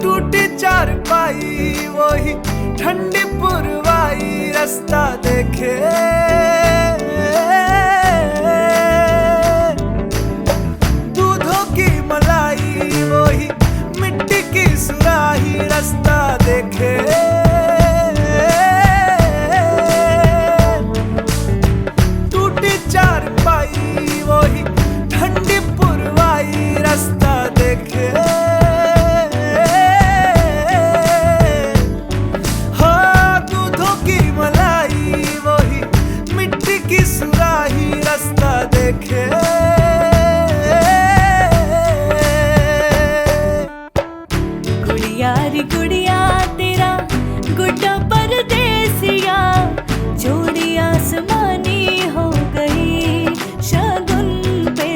टूटी चारपाई वही ठंडी पुरवाई रास्ता देखे दूधों की मलाई वही मिट्टी की सुराही रास्ता देखे टूटी चारपाई वही ठंडी पुरवाई रास्ता देखे सुराही रास्ता देखे गुड़िया रे गुड़िया तेरा गुड्डा परदेसिया जोड़ी आसमानी हो गई शगुन पे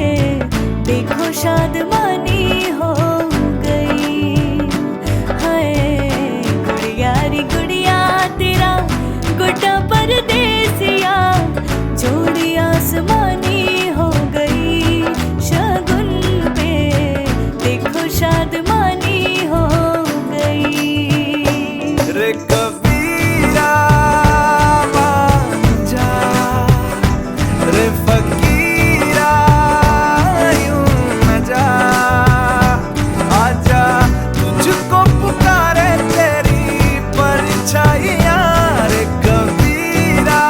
देखो शादमानी हो गई हाय गुड़िया रे गुड़िया तेरा गुड्डा परदेसिया जोड़ी आसमानी हो गई शगुन पे देखो शादमानी हो गई रे कबीरा मान जा रे फकीरा यूं न जा आजा तुझको पुकारे तेरी परछाइयां रे कबीरा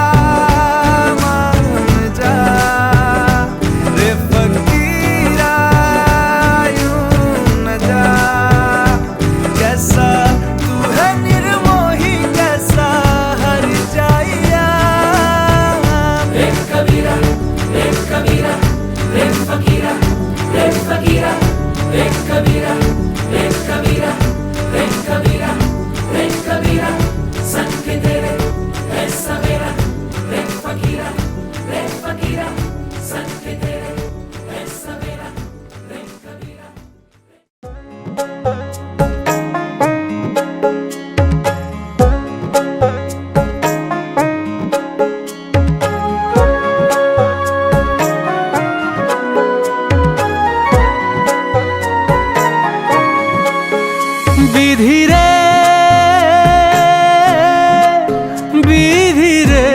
विधि रे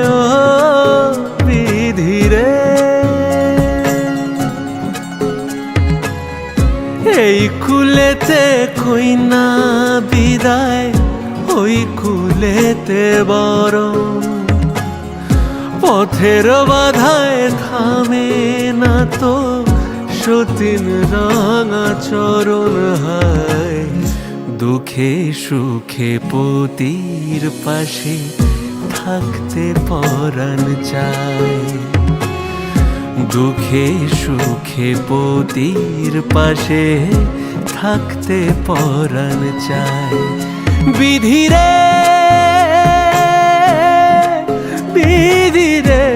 ओ विधि रे এই কুলেতে কই না বিদায় ওই কুলেতে বরং পথের বাধায় থামে না তো সতীন রাঙা চরণ হায় দুঃখে সুখে পতির পাশে থাকতে পরাণ চায় দুঃখে সুখে পতির পাশে থাকতে পরাণ চায় বিধি রে বিধি রে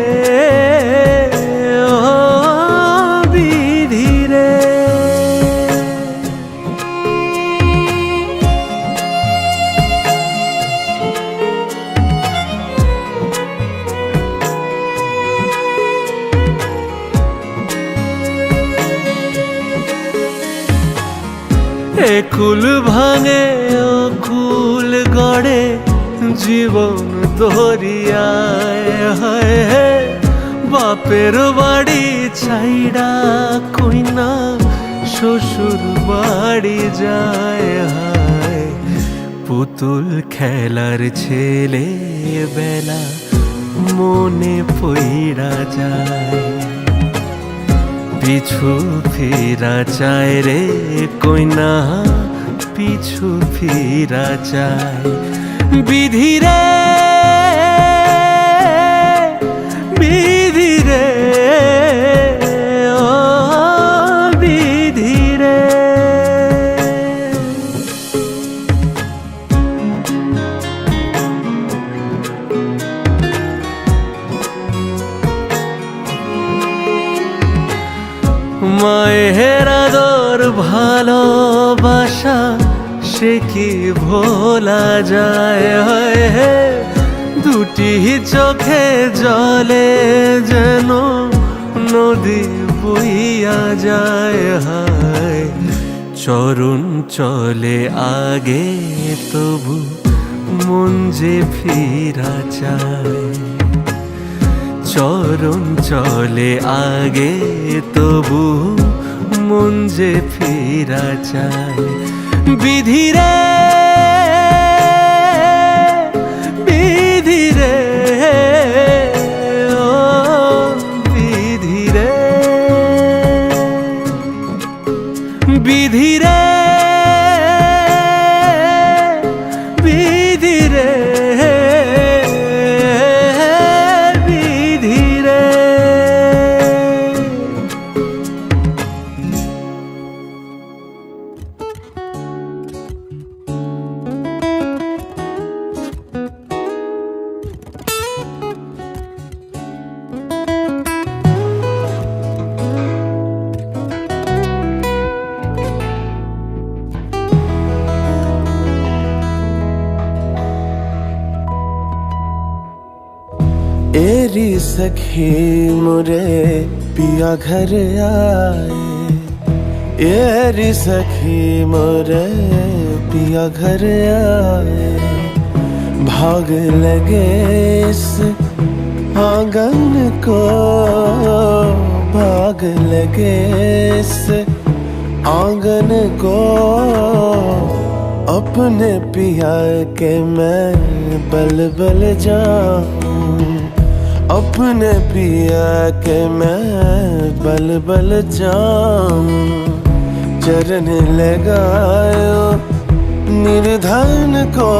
কুল ভাঙে ও কুল গড়ে জীবন দরিয়ায় হায় বাপের বাড়ি ছাইড়া কইনা শ্বশুর বাড়ি যায় হায় পুতুল খেলার ছেলে বেলা মনে পইড়া যায় পিছু ফিরা চায় রে কইনা পিছু ফিরা চায় বিধি রে বিধি রে ও বিধি রে মায়ের আদর ভালোবাসা সে কি ভোলা যায়, হয় হে দুটি চোখে জলে যেন নদী বইয়া যায়, হায় চরণ চলে আগে তবু মন যে ফিরা চায়, চরণ চলে আগে তবু মন যে ফিরা চায়। বিধিরে বিধিরে ও বিধিরে বিধিরে বিধিরে বিধিরে। एरी सखी मोरे पिया घर आए, एरी सखी मोरे पिया घर आए, भाग लगे इस आंगन को, भाग लगे इस आंगन को, अपने पिया के मैं बल बल जाऊं, अपने पिया के मैं बल बल जाऊं, चरण लगायो निर्धन को,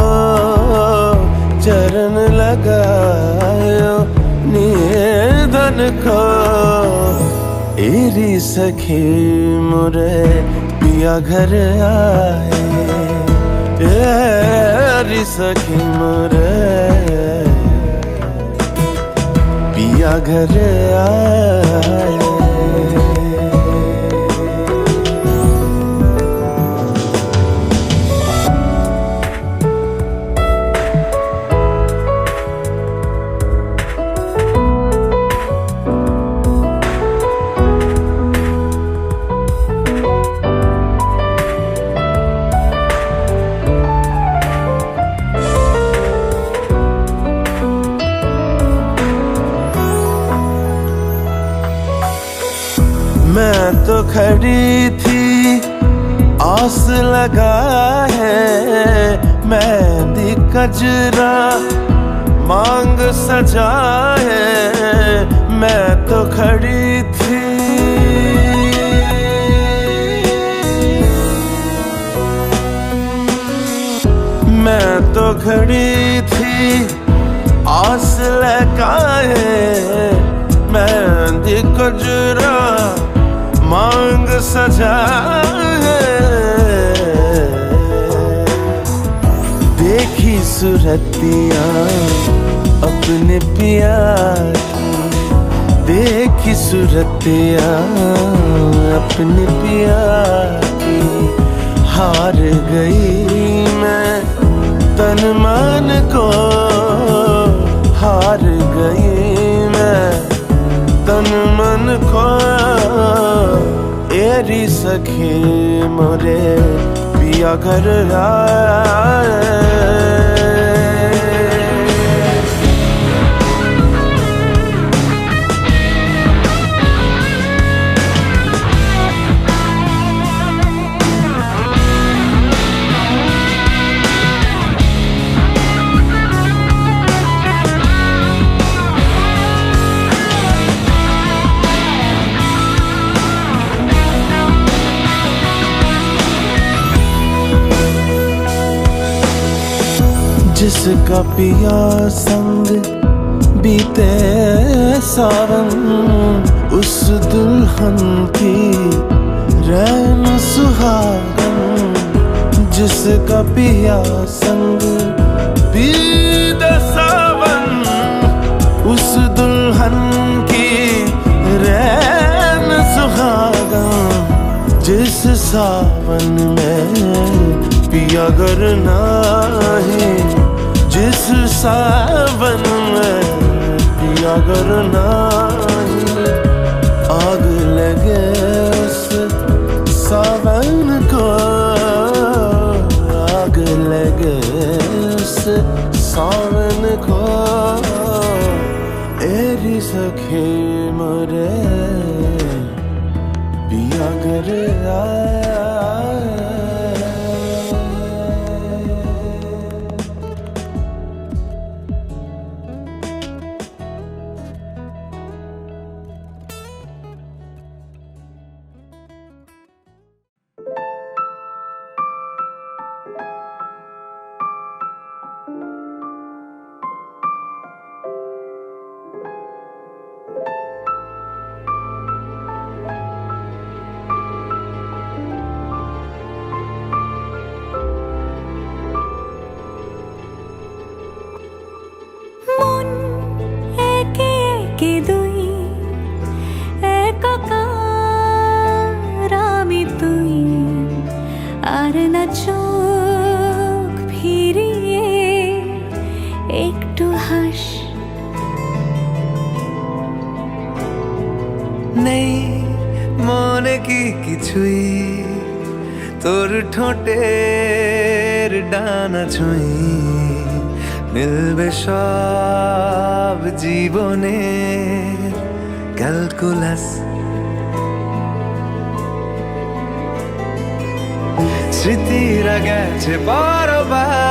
चरण लगायो निर्धन को, एरी सखी मोरे पिया घर आए, एरी सखी मोरे पिया घर आए। मैं तो खड़ी थी आस लगा है, मेहंदी कजरा मांग सजा है, मैं तो खड़ी थी मैं तो खड़ी थी आस लगाए, मेहंदी कजरा मांग सजा है, देखी सूरतियाँ अपने पिया की, देखी सूरतियाँ अपने पिया की, हार गई मैं तन मन को, हार गई मैं तन मन को, एरी सखी मोरे पिया घर आए। जिसका पिया संग बीते सावन, उस दुल्हन की रैन सुहागन, जिसका पिया संग बीते सावन, उस दुल्हन की रैन सुहागन, जिस सावन में पिया करना है, जिस सावन में पिया करना है, आग लगे उस सावन को, आग लगे उस सावन को, एरी सखी मरे पिया कर आया। মন একে একে দুই, একাকার আমি তুই, আর না চোখ ফিরিয়ে একটু হাস। নেই মনে কি কিছুই, তোর ঠোঁটের ডানা ছুঁই, মিলবে সব জীবনের ক্যালকুলাস। স্মৃতিরা গেছে পরবাস,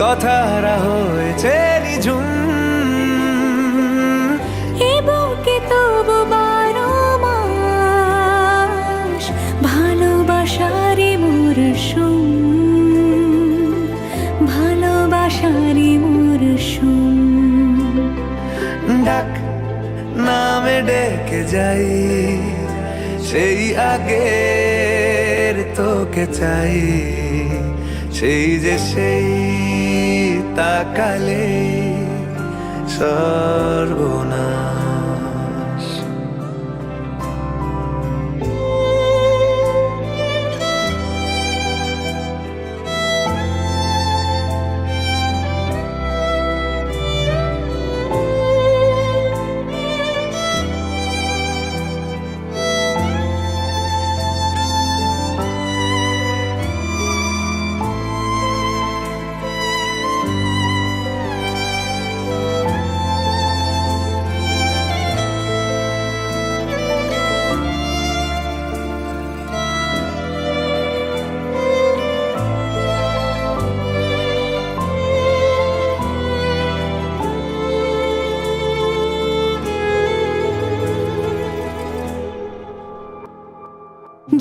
কথারা হয়েছে নিঝুম, এ বুকে তবু 12 মাস ভালোবাসারই মরশুম, ভালোবাসারই মরশুম। ডাক নামে ডেকে যাই, সেই আগের তোকে চাই, সেই যে সেই তাকালে সর্বনাশ।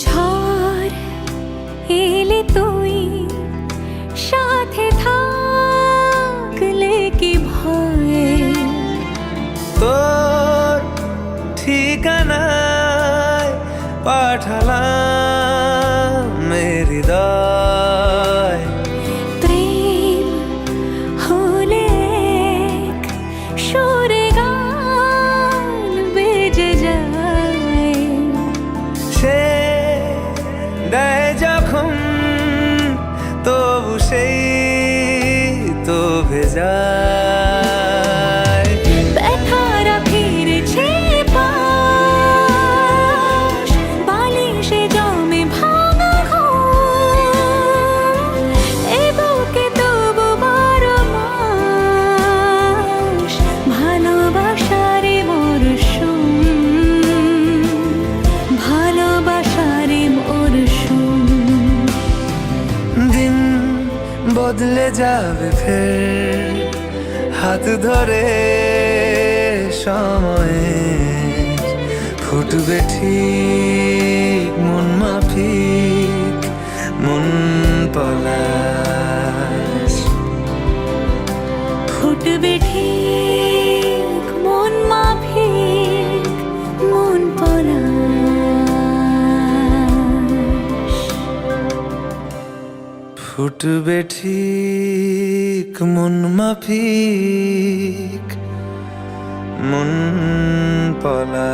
ঝড় এলে তুই সাথে থাকলে কি ভয়, তোর ঠিকানায় পাঠালাম মেরি হৃদয়। প্রেম হলে এক সুরে গান বেজে যায়, সে দেয় যখন তবু সেই তো ভেজায়। ব্যথারা ফিরেছে পাশ, বালিশে জমে ভাঙা ঘর, এ বুকে তবু 12 মাস ভালোবাসারই মরশুম, ভালোবাসারই মরশুম। দিন বদলে যাবে ফের, হাত ধরে সময়ে ফুটবে ঠিক মন মাফিক মন পলাশ। ফুটবে ঠিক মন মাফিক মন পলাশ, ফুটবে ঠিক মন মাফিক মন পলাশ।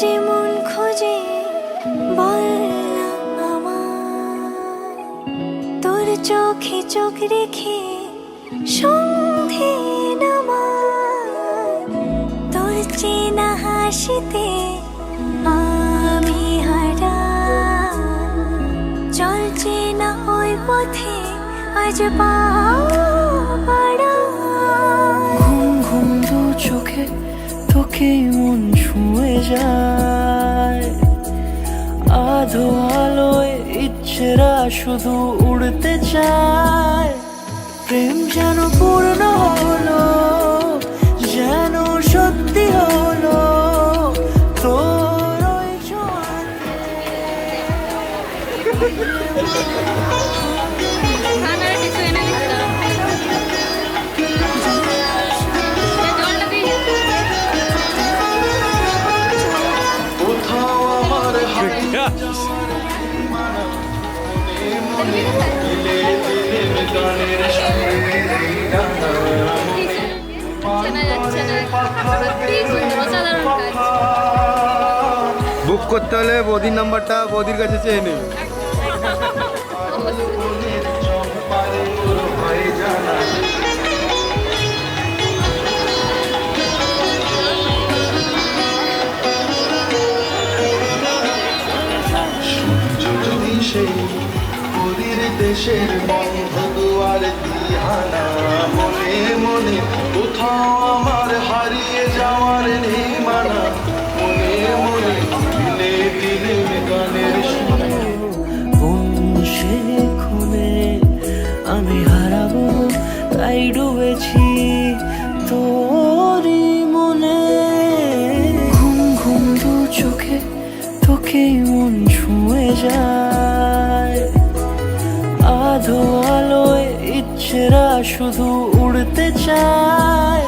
যে মন খোঁজে বল না আমার, তোর চোখে চোখ রেখে সন্ধে নামার, তোর চেনা হাসিতে আমি হারা, চলছে না ওই পথে আজ পাড়া। ঘুম ঘুম দু চোখে তোকে মন ছুঁয়ে যায়, আধো আলোয় ইচ্ছেরা শুধু উড়তে চায়। প্রেম যেন পূর্ণ হলো, যেন সত্যি হলো তোর ওই ছোঁয়াতে। বুক করতে হলে বৌদির নাম্বারটা বৌদির কাছে চেয়ে নে। দেশের বন্ধ দুয়ার দিহানা, মনে মনে কোথাও আমার হারিয়ে যাওয়ার নেই মানা, মনে মনে দিলে দিলে গানের কোন সে খুনে আমি হারাবো, তাই ডুবেছি তোরই মনে। ঘুম ঘুম দু চোখে তোকে মন ছুঁয়ে যায়, আধো আলোয় ইচ্ছেরা শুধু উড়তে চায়।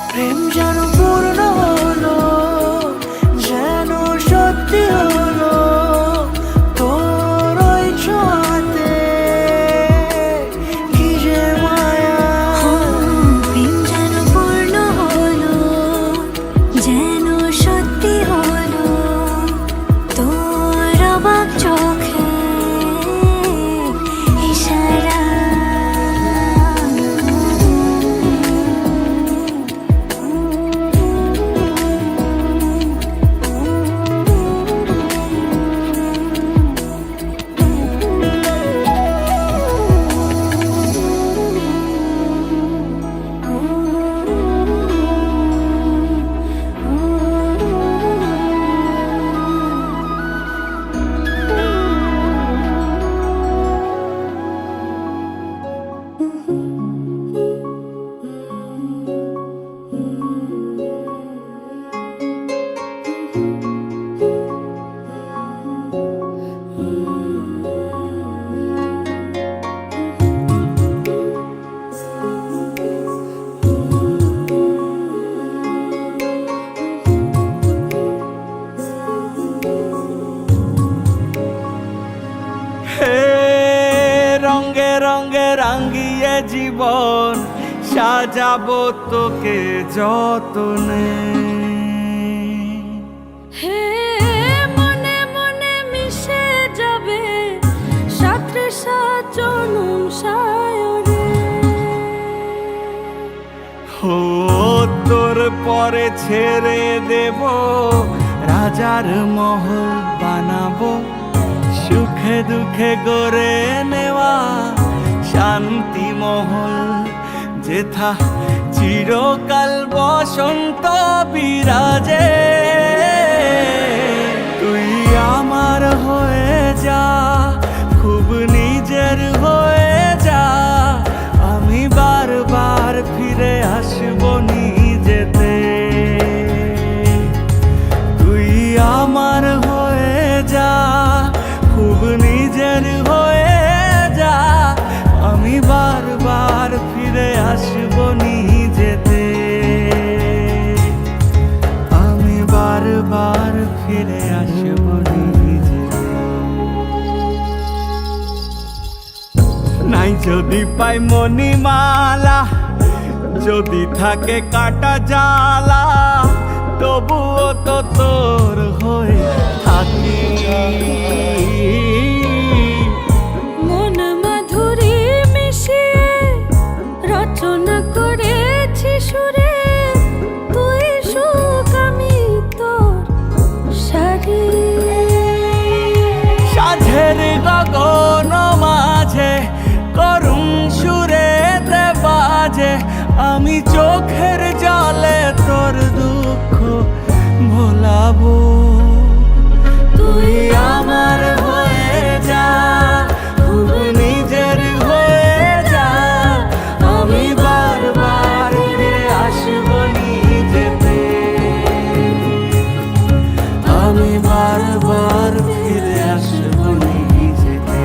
প্রেম যেন পূর্ণ হলো, যেন সত্যি হলো তোর ওই ছোঁয়াতে। কি যে মায়া, প্রেম যেন পূর্ণ হলো, যেন সত্যি হলো তোর অবাক চোখে ইশারা। রঙে রঙে রাঙিয়ে জীবন সাজাবো তোকে যতনে। হে মনে মনে মিশে যাবে সাথে সাজনুম সায়রে। ও তোর পরে ছেড়ে দেব রাজার মহল বানাবো, সুখে দুঃখে গড়ে নেওয়া শান্তি মহল, যেথা চিরকাল বসন্ত বিরাজে। তুই আমার হয়ে যা, খুব নিজের হয়ে যা, আমি বারবার ফিরে আসবো নিজেতে। তুই আমার হয়ে যা, খুব নিজের হয়ে যা, আমি বারবার ফিরে আসবো নিজেতে। আমি বারবার ফিরে আসবো নিজেতে। নাই যদি পাই মণিমালা, যদি থাকে কাটা জালা, তবুও তো তোর হয়ে থাকি। মন মাধুরী মিশিয়ে রচনা করেছি সুরে, তুই সুখ আমি তোর সারি। সাঝের গগন মাঝে করুণ সুরেতে বাজে, আমি চোখের জলে তোর দুঃখ ভোলাবো। তুই আমার হয়ে যা, খুব নিজের হয়ে যা, আমি বারবার ফিরে আসবো নিজেতে, আমি বারবার ফিরে আসবো নিজেতে।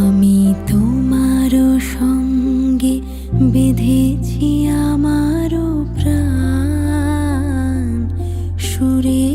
আমি তোমারও সঙ্গে বেঁধেছি আমারও প্রাণ, সুরে